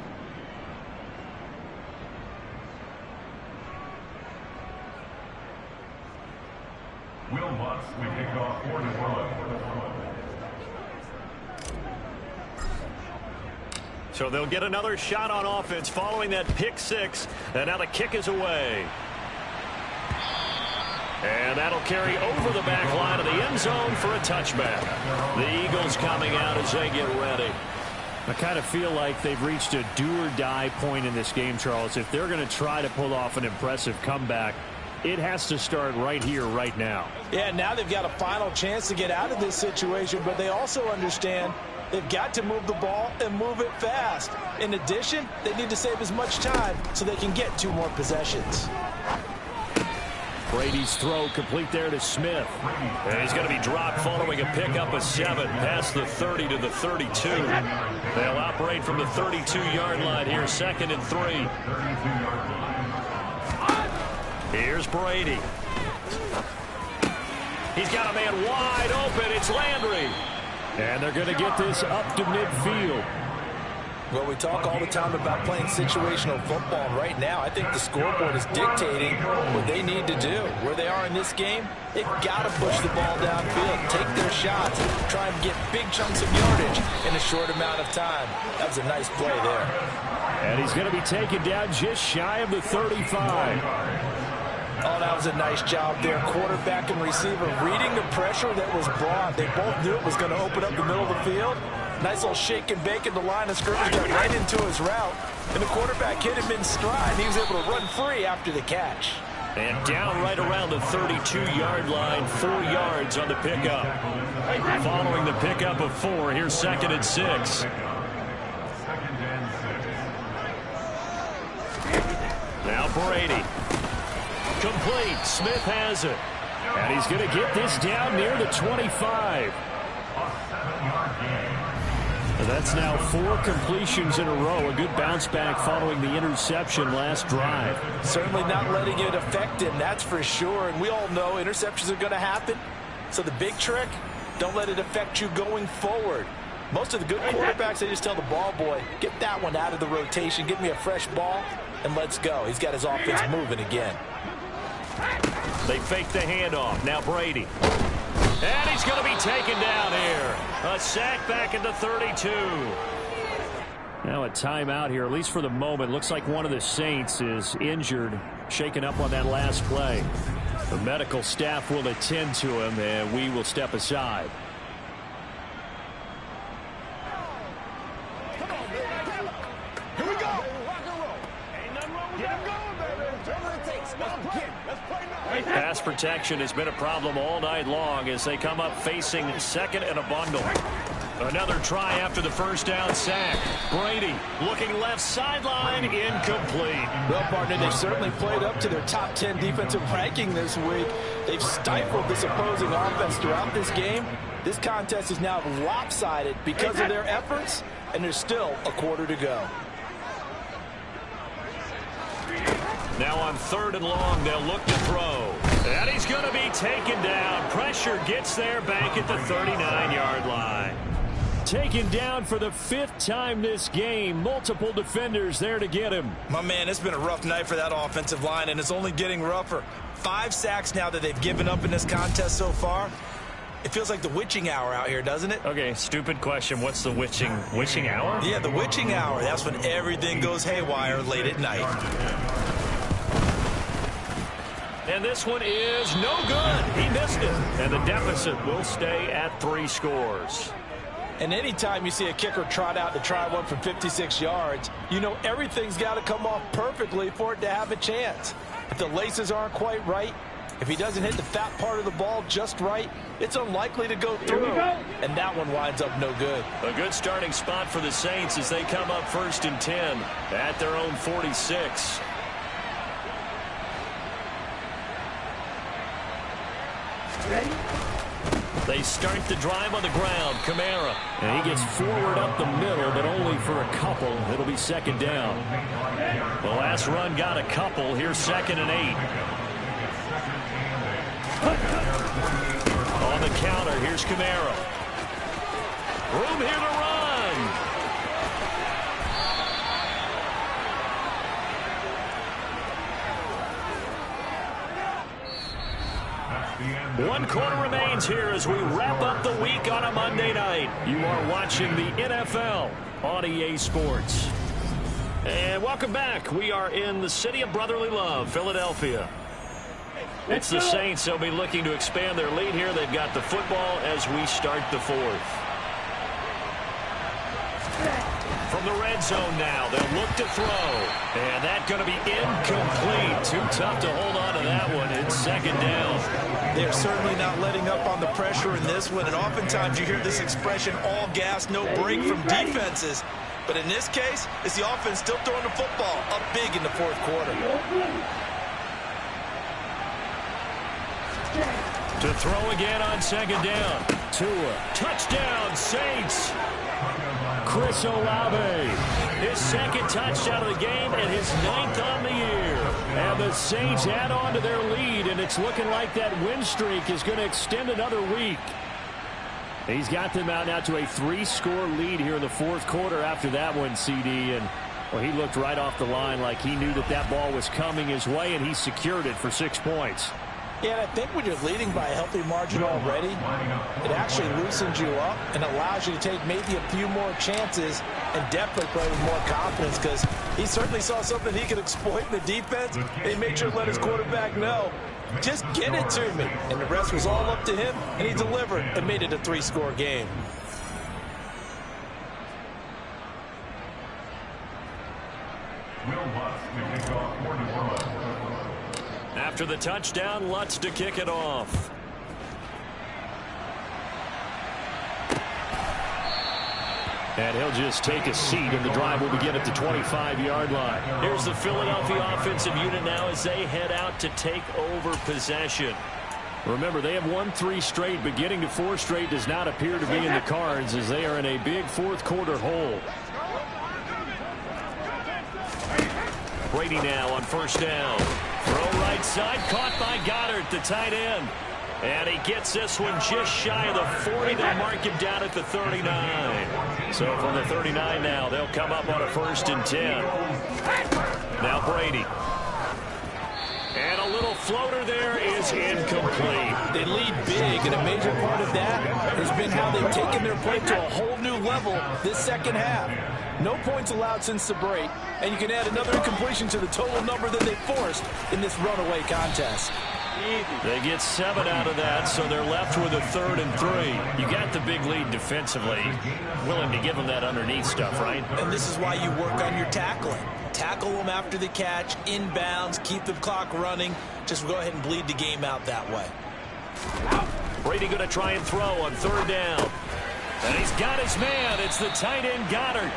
Will Lutz will kick off 41. So they'll get another shot on offense following that pick six. And now the kick is away. And that'll carry over the back line of the end zone for a touchback. The Eagles coming out as they get ready. I kind of feel like they've reached a do-or-die point in this game, Charles. If they're going to try to pull off an impressive comeback, it has to start right here, right now. Yeah, now they've got a final chance to get out of this situation, but they also understand they've got to move the ball and move it fast. In addition, they need to save as much time so they can get 2 more possessions. Brady's throw complete there to Smith. And he's going to be dropped following a pickup of 7 past the 30 to the 32. They'll operate from the 32-yard line here, 2nd and 3. Here's Brady. He's got a man wide open. It's Landry. And they're going to get this up to midfield. Well, we talk all the time about playing situational football. Right now, I think the scoreboard is dictating what they need to do. Where they are in this game, they've got to push the ball downfield, take their shots, try and get big chunks of yardage in a short amount of time. That was a nice play there. And he's going to be taken down just shy of the 35. Oh, that was a nice job there. Quarterback and receiver reading the pressure that was brought. They both knew it was going to open up the middle of the field. Nice little shake and bake in the line of scrimmage, got right into his route. And the quarterback hit him in stride, and he was able to run free after the catch. And down right around the 32-yard line, 4 yards on the pickup. Following the pickup of 4, here's 2nd and 6. Now Brady. Complete. Smith has it. And he's going to get this down near the 25. That's now 4 completions in a row. A good bounce back following the interception last drive. Certainly not letting it affect him, that's for sure. And we all know interceptions are going to happen. So the big trick, don't let it affect you going forward. Most of the good quarterbacks, they just tell the ball boy, get that one out of the rotation, give me a fresh ball, and let's go. He's got his offense moving again. They fake the handoff. Now Brady. And he's going to be taken down here. A sack back at the 32. Now a timeout here, at least for the moment. Looks like one of the Saints is injured, shaken up on that last play. The medical staff will attend to him, and we will step aside. Here we go. Rock and roll. Ain't nothing wrong with that. Going, baby. Whatever it takes. Let's play. Let's play now. Pass protection has been a problem all night long as they come up facing 2nd and a bundle. Another try after the first down sack. Brady looking left sideline, incomplete. Well, partner, they've certainly played up to their top 10 defensive ranking this week. They've stifled this opposing offense throughout this game. This contest is now lopsided because of their efforts, and there's still a quarter to go. Now on 3rd and long, they'll look to throw. And he's going to be taken down. Pressure gets there back at the 39-yard line. Taken down for the 5th time this game. Multiple defenders there to get him. My man, it's been a rough night for that offensive line, and it's only getting rougher. 5 sacks now that they've given up in this contest so far. It feels like the witching hour out here, doesn't it? Okay, stupid question. What's the witching hour? Yeah, the witching hour. That's when everything goes haywire late at night. And this one is no good. He missed it. And the deficit will stay at 3 scores. And anytime you see a kicker trot out to try one from 56 yards, you know everything's got to come off perfectly for it to have a chance. If the laces aren't quite right, if he doesn't hit the fat part of the ball just right, it's unlikely to go through. And that one winds up no good. A good starting spot for the Saints as they come up 1st and 10 at their own 46. Ready? They start the drive on the ground. Kamara. And he gets forward up the middle, but only for a couple. It'll be 2nd down. The last run got a couple. Here's 2nd and 8. On the counter, here's Kamara. Room here to run. One quarter remains here as we wrap up the week on a Monday night. You are watching the NFL on EA Sports. And welcome back. We are in the city of brotherly love, Philadelphia. It's the Saints. They'll be looking to expand their lead here. They've got the football as we start the fourth. From the red zone now, they'll look to throw. And that's going to be incomplete. Too tough to hold on to that one. It's second down. They're certainly not letting up on the pressure in this one. And oftentimes you hear this expression, all gas, no break from defenses. But in this case, it's the offense still throwing the football up big in the fourth quarter. To throw again on second down. Tua. Touchdown, Saints. Chris Olave. His second touchdown of the game and his 9th on the year. And the Saints add on to their lead, and it's looking like that win streak is going to extend another week. He's got them out now to a 3-score lead here in the fourth quarter after that one, CD. And, well, he looked right off the line like he knew that that ball was coming his way, and he secured it for 6 points. Yeah, and I think when you're leading by a healthy margin already, it actually loosens you up and allows you to take maybe a few more chances and definitely play with more confidence, because he certainly saw something he could exploit in the defense. And he made sure to let his quarterback know, just get it to me. And the rest was all up to him, and he delivered and made it a 3-score game. After the touchdown, Lutz to kick it off. And he'll just take a seat, and the drive will begin at the 25-yard line. Here's the Philadelphia offensive unit now as they head out to take over possession. Remember, they have won 3 straight, but getting to 4 straight does not appear to be in the cards as they are in a big fourth-quarter hole. Brady now on first down. Throw right side, caught by Goddard, the tight end. And he gets this one just shy of the 40. They'll mark him down at the 39. So from the 39 now, they'll come up on a 1st and 10. Now Brady. And a little floater there is incomplete. They lead big, and a major part of that has been how they've taken their play to a whole new level this second half. No points allowed since the break, and you can add another incompletion to the total number that they forced in this runaway contest. They get 7 out of that, so they're left with a 3rd and 3. You got the big lead defensively. Willing to give them that underneath stuff, right? And this is why you work on your tackling. Tackle them after the catch, inbounds, keep the clock running. Just go ahead and bleed the game out that way. Brady going to try and throw on 3rd down. And he's got his man. It's the tight end Goddard.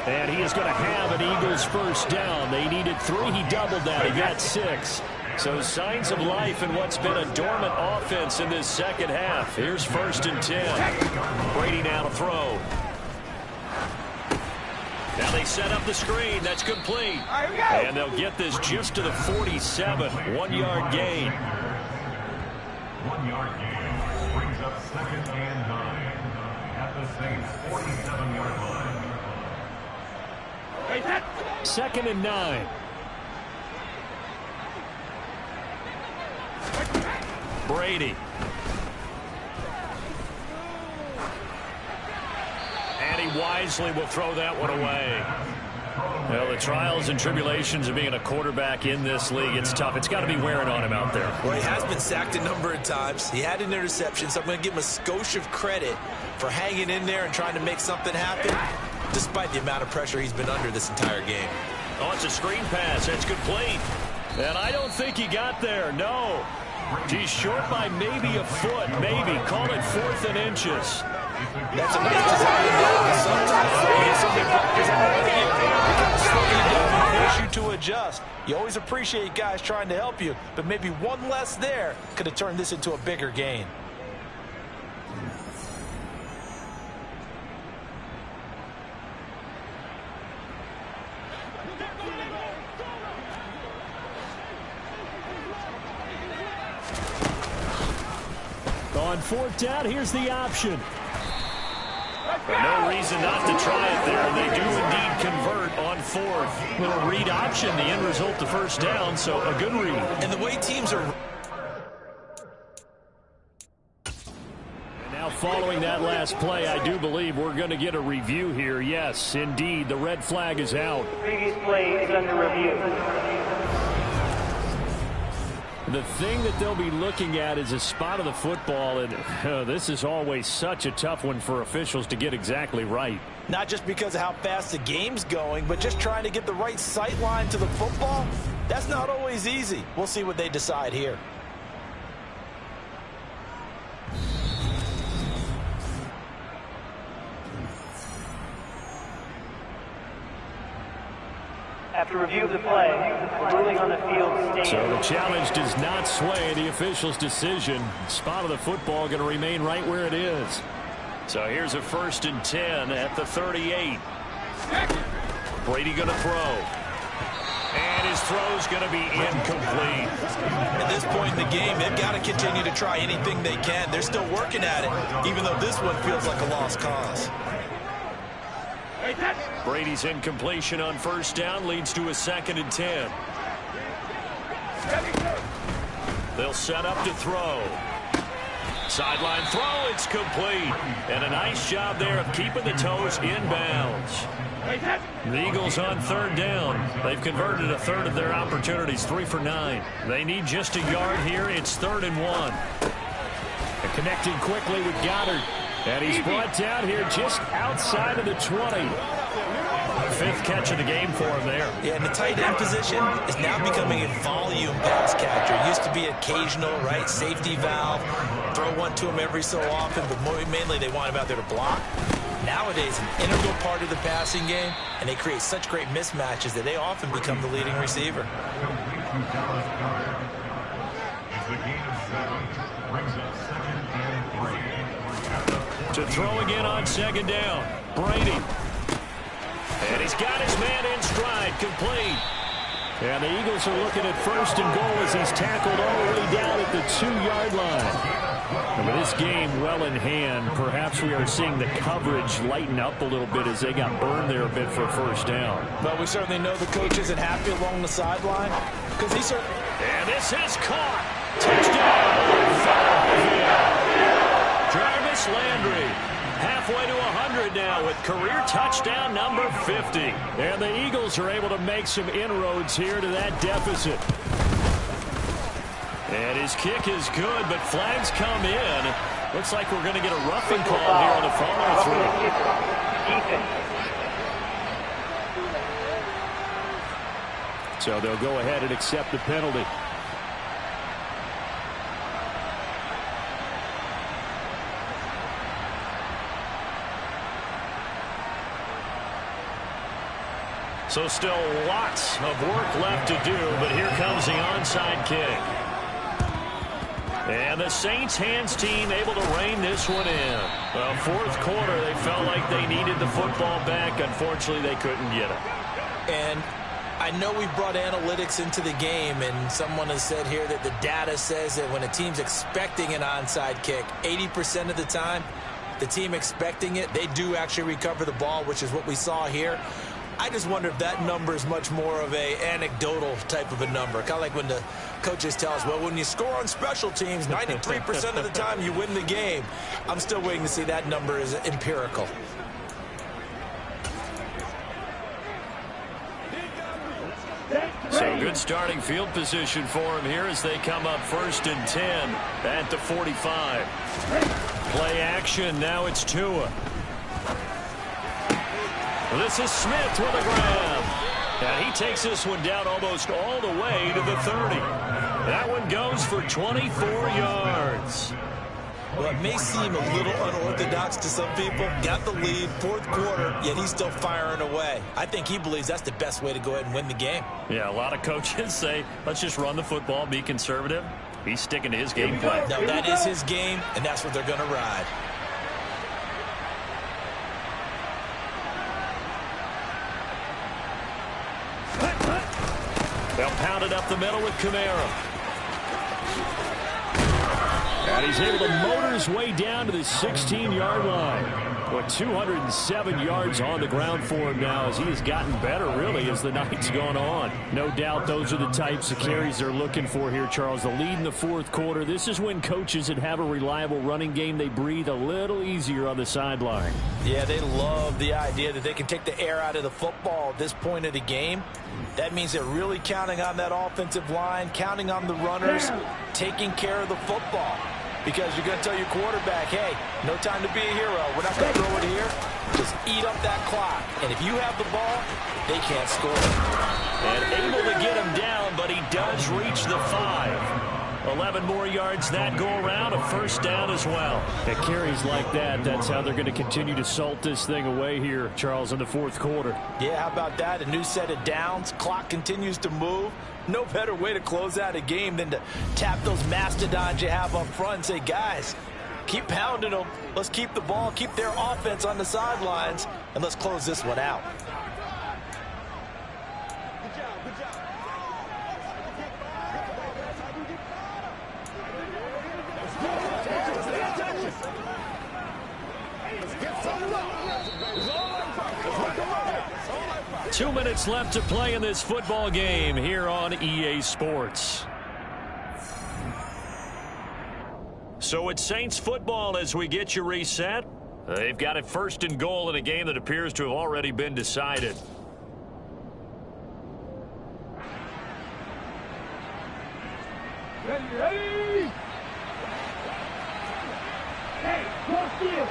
And he is going to have an Eagles first down. They needed 3. He doubled that. He got 6. So signs of life in what's been a dormant offense in this second half. Here's 1st and 10. Brady now to throw. Now they set up the screen. That's complete. And they'll get this just to the 47. 1-yard gain. 1-yard gain brings up 2nd and 9 at the Saints' 47-yard line. 2nd and 9. Brady. And he wisely will throw that one away. Well, the trials and tribulations of being a quarterback in this league, it's tough. It's got to be wearing on him out there. Well, he has been sacked a number of times. He had an interception, so I'm going to give him a skosh of credit for hanging in there and trying to make something happen, despite the amount of pressure he's been under this entire game. Oh, it's a screen pass. It's complete. And I don't think he got there. No. He's short by maybe a foot, maybe. Call it 4th and inches. That's amazing how you do it. Sometimes you get something practice out of you. It kind of slow you down and force you to adjust. You always appreciate guys trying to help you, but maybe one less there could have turned this into a bigger gain. On 4th down, here's the option. No reason not to try it there. They do indeed convert on 4th. Little read option, the end result, the first down, so a good read. And the way teams are... And now following that last play, I do believe we're going to get a review here. Yes, indeed, the red flag is out. The previous play is under review. The thing that they'll be looking at is a spot of the football, and this is always such a tough one for officials to get exactly right. Not just because of how fast the game's going, but just trying to get the right sight line to the football. That's not always easy. We'll see what they decide here. After review of the play, ruling on the field stands. So the challenge does not sway the official's decision. Spot of the football going to remain right where it is. So here's a 1st and 10 at the 38. Brady going to throw. And his throw's going to be incomplete. At this point in the game, they've got to continue to try anything they can. They're still working at it, even though this one feels like a lost cause. Brady's incompletion on 1st down leads to a 2nd and 10. They'll set up to throw. Sideline throw, it's complete. And a nice job there of keeping the toes inbounds. The Eagles on 3rd down. They've converted a third of their opportunities, 3 for 9. They need just a yard here. It's 3rd and 1. And connecting quickly with Goddard. And he's brought down here just outside of the 20. 5th catch of the game for him there. Yeah, and the tight end position is now becoming a volume pass catcher. It used to be occasional, right, safety valve, throw one to him every so often, but mainly they want him out there to block. Nowadays, an integral part of the passing game, and they create such great mismatches that they often become the leading receiver. To throw again on 2nd down. Brady. And he's got his man in stride, complete. And the Eagles are looking at 1st and goal as he's tackled all the way down at the 2-yard line. And with this game well in hand, perhaps we are seeing the coverage lighten up a little bit as they got burned there a bit for 1st down. But we certainly know the coach isn't happy along the sideline because he's certainly... And this is caught. Touchdown. Jarvis Landry. Halfway to 100 now with career touchdown number 50. And the Eagles are able to make some inroads here to that deficit. And his kick is good, but flags come in. Looks like we're going to get a roughing call here on the follow-through. So they'll go ahead and accept the penalty. So still lots of work left to do, but here comes the onside kick. And the Saints hands team able to rein this one in. Well, 4th quarter, they felt like they needed the football back. Unfortunately, they couldn't get it. And I know we've brought analytics into the game, and someone has said here that the data says that when a team's expecting an onside kick, 80% of the time, the team expecting it, they do actually recover the ball, which is what we saw here. I just wonder if that number is much more of a anecdotal type of a number. Kind of like when the coaches tell us, well, when you score on special teams, 93% of the time you win the game. I'm still waiting to see that number is empirical. So good starting field position for him here as they come up 1st and 10 at the 45. Play action. Now it's Tua. This is Smith with a grab. And he takes this one down almost all the way to the 30. That one goes for 24 yards. Well, it may seem a little unorthodox to some people. Got the lead, 4th quarter, yet he's still firing away. I think he believes that's the best way to go ahead and win the game. Yeah, a lot of coaches say, let's just run the football, be conservative. He's sticking to his game plan. No, that is his game, and that's what they're going to ride. They'll pound it up the middle with Kamara. And he's able to motor his way down to the 16-yard line. Well, 207 yards on the ground for him now as he has gotten better, really, as the night's gone on. No doubt those are the types of carries they're looking for here, Charles. The lead in the fourth quarter. This is when coaches that have a reliable running game, they breathe a little easier on the sideline. Yeah, they love the idea that they can take the air out of the football at this point of the game. That means they're really counting on that offensive line, counting on the runners, taking care of the football. Because you're going to tell your quarterback, hey, no time to be a hero. We're not going to throw it here. Just eat up that clock. And if you have the ball, they can't score. And able to get him down, but he does reach the 5. 11 more yards that go around, a first down as well. At carries like that, that's how they're going to continue to salt this thing away here, Charles, in the fourth quarter. Yeah, how about that? A new set of downs. Clock continues to move. No better way to close out a game than to tap those mastodons you have up front and say, guys, keep pounding them. Let's keep the ball, keep their offense on the sidelines, and let's close this one out. Good job, good job. 2 minutes left to play in this football game here on EA Sports. So it's Saints football as we get you reset. They've got it first and goal in a game that appears to have already been decided. Ready? Hey, cross field.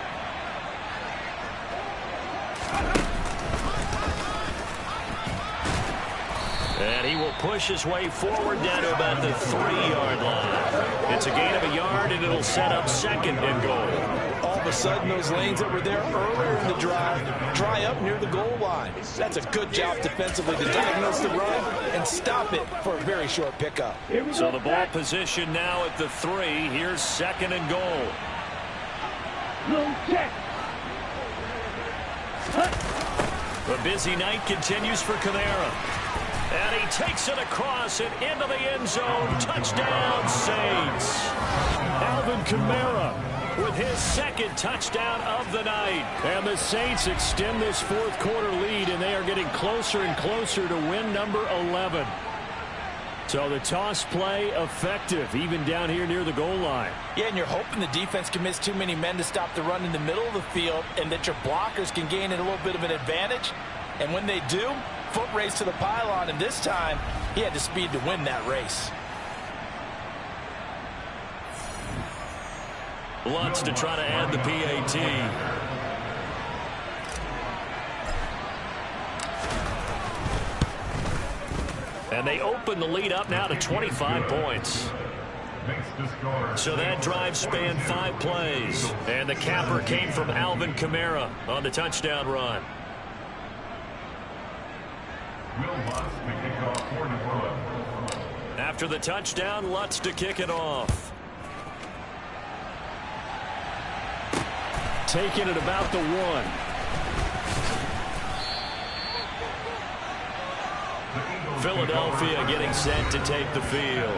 And he will push his way forward down to about the 3-yard line. It's a gain of a yard, and it'll set up second and goal. All of a sudden, those lanes that were there earlier in the drive dry up near the goal line. That's a good job defensively to diagnose the run and stop it for a very short pickup. So the ball position now at the 3. Here's second and goal. No check. The busy night continues for Kamara. And he takes it across and into the end zone. Touchdown, Saints. Alvin Kamara with his second touchdown of the night. And the Saints extend this fourth quarter lead, and they are getting closer and closer to win number 11. So the toss play effective, even down here near the goal line. Yeah, and you're hoping the defense can miss too many men to stop the run in the middle of the field and that your blockers can gain a little bit of an advantage. And when they do, foot race to the pylon, and this time he had the speed to win that race. Lutz to try to add the PAT. And they open the lead up now to 25 points. So that drive spanned 5 plays. And the capper came from Alvin Kamara on the touchdown run. After the touchdown, Lutz to kick it off. Taking it about the 1. Philadelphia getting set to take the field.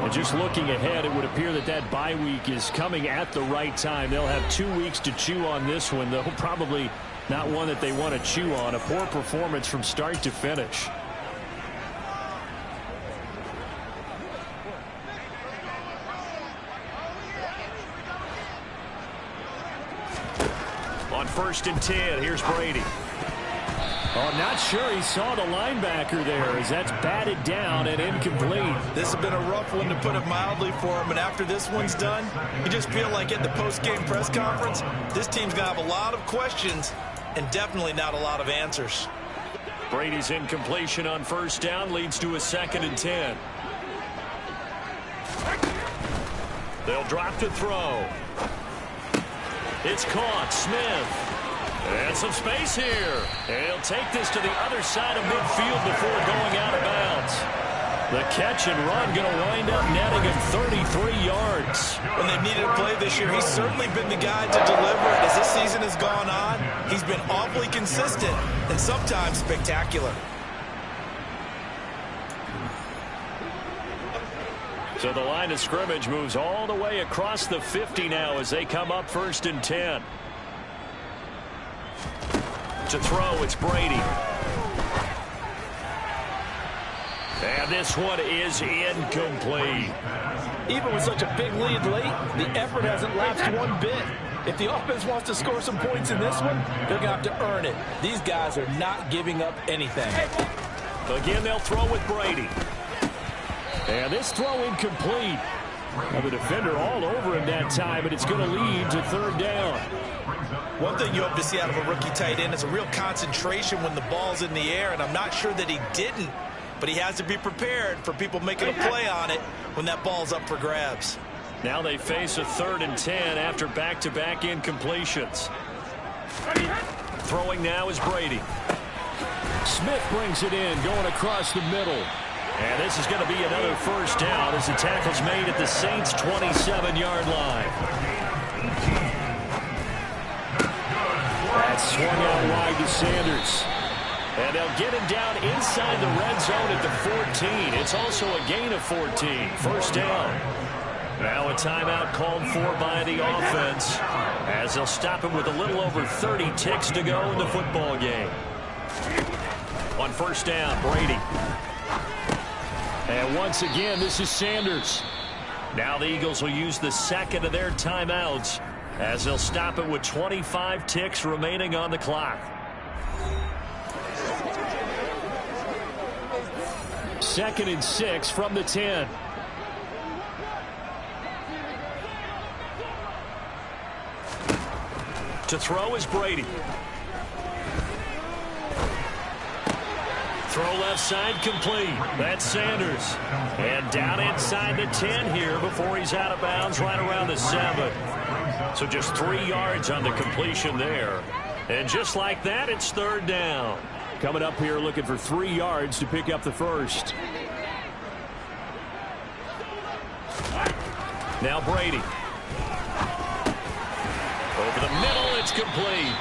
And just looking ahead, it would appear that that bye week is coming at the right time. They'll have 2 weeks to chew on this one, though probably not one that they want to chew on. A poor performance from start to finish. On 1st and 10, here's Brady. Oh, not sure he saw the linebacker there as that's batted down and incomplete. This has been a rough one, to put it mildly, for him. And after this one's done, you just feel like at the post-game press conference, this team's going to have a lot of questions and definitely not a lot of answers. Brady's incompletion on 1st down leads to a 2nd and 10. They'll drop to throw. It's caught. Smith. And some space here. And he'll take this to the other side of midfield before going out of bounds. The catch and run going to wind up netting him 33 yards. When they've needed a play this year, he's certainly been the guy to deliver it. As this season has gone on, he's been awfully consistent and sometimes spectacular. So the line of scrimmage moves all the way across the 50 now as they come up 1st and 10. To throw, it's Brady. And this one is incomplete. Even with such a big lead late, the effort hasn't lapsed one bit. If the offense wants to score some points in this one, they're going to have to earn it. These guys are not giving up anything. Again, they'll throw with Brady. And this throw incomplete. Now the defender all over him that time, and it's going to lead to third down. One thing you hope to see out of a rookie tight end is a real concentration when the ball's in the air, and I'm not sure that he didn't, but he has to be prepared for people making a play on it when that ball's up for grabs. Now they face a 3rd and 10 after back-to-back incompletions. Throwing now is Brady. Smith brings it in, going across the middle. And this is going to be another first down as the tackle's made at the Saints' 27-yard line. That's swung out wide to Sanders. And they'll get him down inside the red zone at the 14. It's also a gain of 14. First down. Now a timeout called for by the offense as they'll stop him with a little over 30 ticks to go in the football game. On first down, Brady. And once again, this is Sanders. Now the Eagles will use the second of their timeouts as they'll stop it with 25 ticks remaining on the clock. 2nd and 6 from the 10. To throw is Brady. Throw left side complete. That's Sanders. And down inside the 10 here before he's out of bounds right around the 7. So just 3 yards on the completion there. And just like that, it's third down. Coming up here looking for 3 yards to pick up the first. Now Brady. Over the middle, it's complete.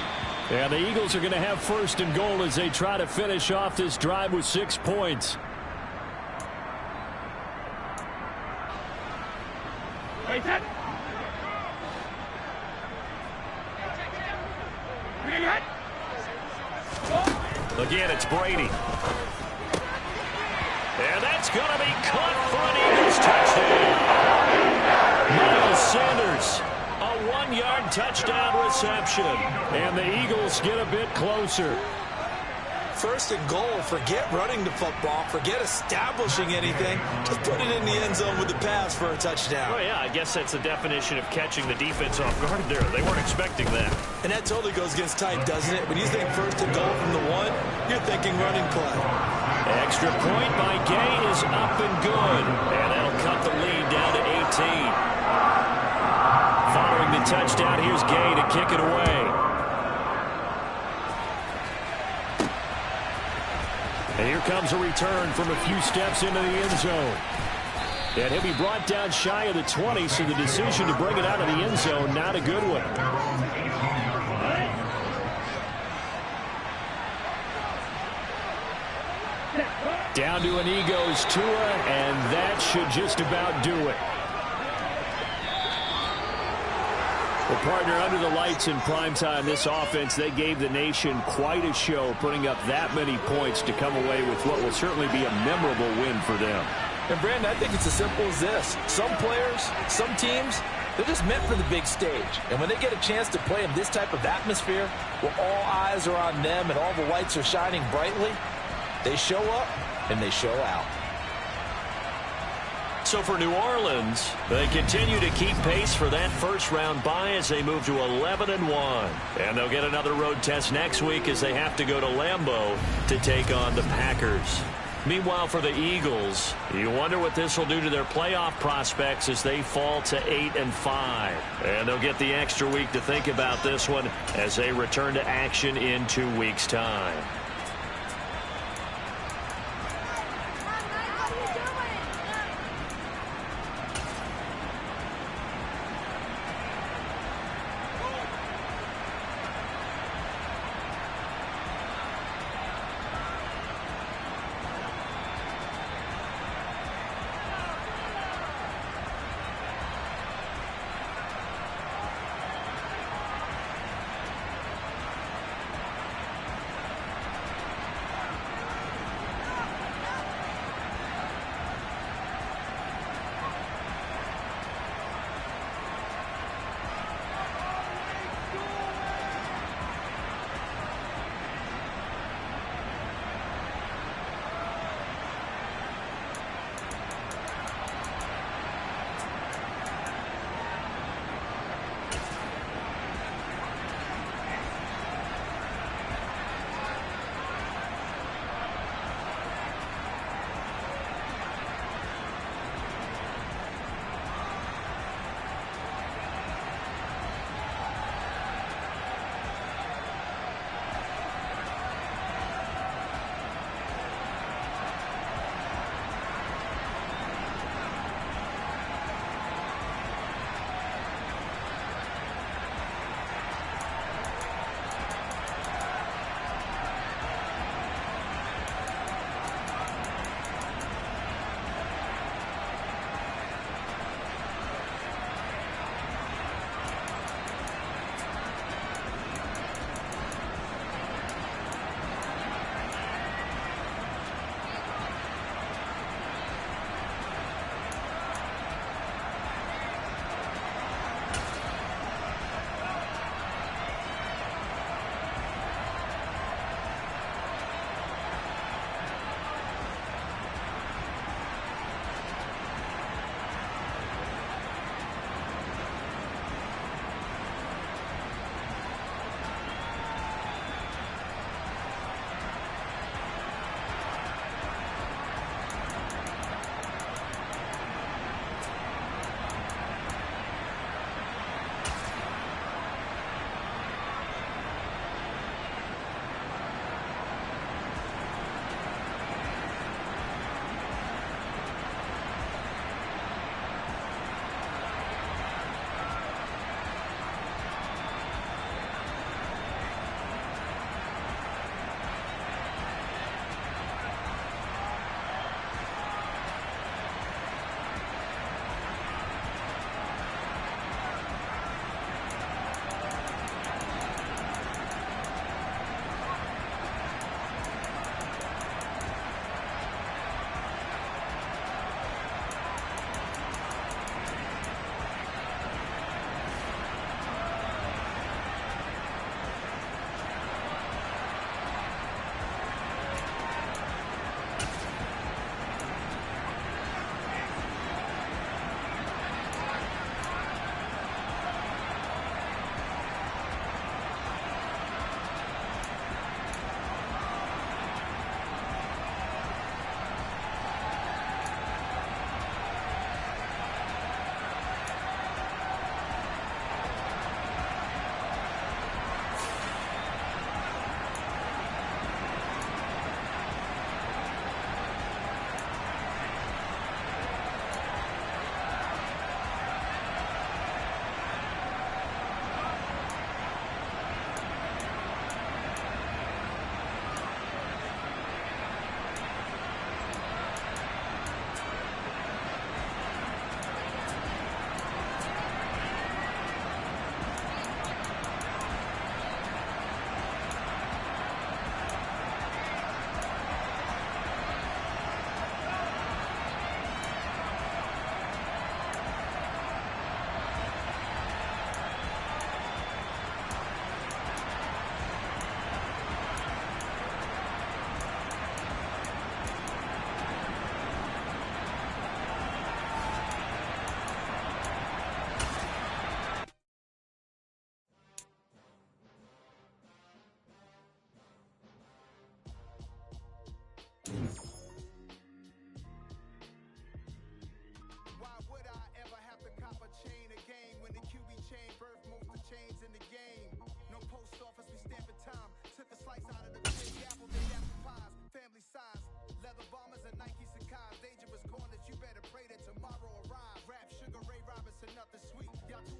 And the Eagles are going to have 1st and goal as they try to finish off this drive with 6 points. Again, it's Brady. And that's going to be caught for an Eagles touchdown. Miles Sanders. A 1-yard touchdown reception. And the Eagles get a bit closer. 1st and goal. Forget running the football. Forget establishing anything. Just put it in the end zone with the pass for a touchdown. Oh, yeah, I guess that's the definition of catching the defense off guard there. They weren't expecting that. And that totally goes against type, doesn't it? When you think 1st and goal from the 1, you're thinking running play. Extra point by Gay is up and good. And that'll cut the lead down to 18. Following the touchdown, here's Gay to kick it away. And here comes a return from a few steps into the end zone. And he'll be brought down shy of the 20, so the decision to bring it out of the end zone, not a good one. Down to an knee goes Tua, and that should just about do it. Well, partner, under the lights in primetime, this offense, they gave the nation quite a show, putting up that many points to come away with what will certainly be a memorable win for them. And, Brandon, I think it's as simple as this. Some players, some teams, they're just meant for the big stage. And when they get a chance to play in this type of atmosphere, where all eyes are on them and all the lights are shining brightly, they show up and they show out. So for New Orleans, they continue to keep pace for that first-round bye as they move to 11-1. And they'll get another road test next week as they have to go to Lambeau to take on the Packers. Meanwhile, for the Eagles, you wonder what this will do to their playoff prospects as they fall to 8-5. And they'll get the extra week to think about this one as they return to action in 2 weeks' time.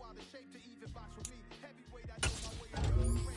out of shape to even box with me. Heavyweight, I know my way around the ring.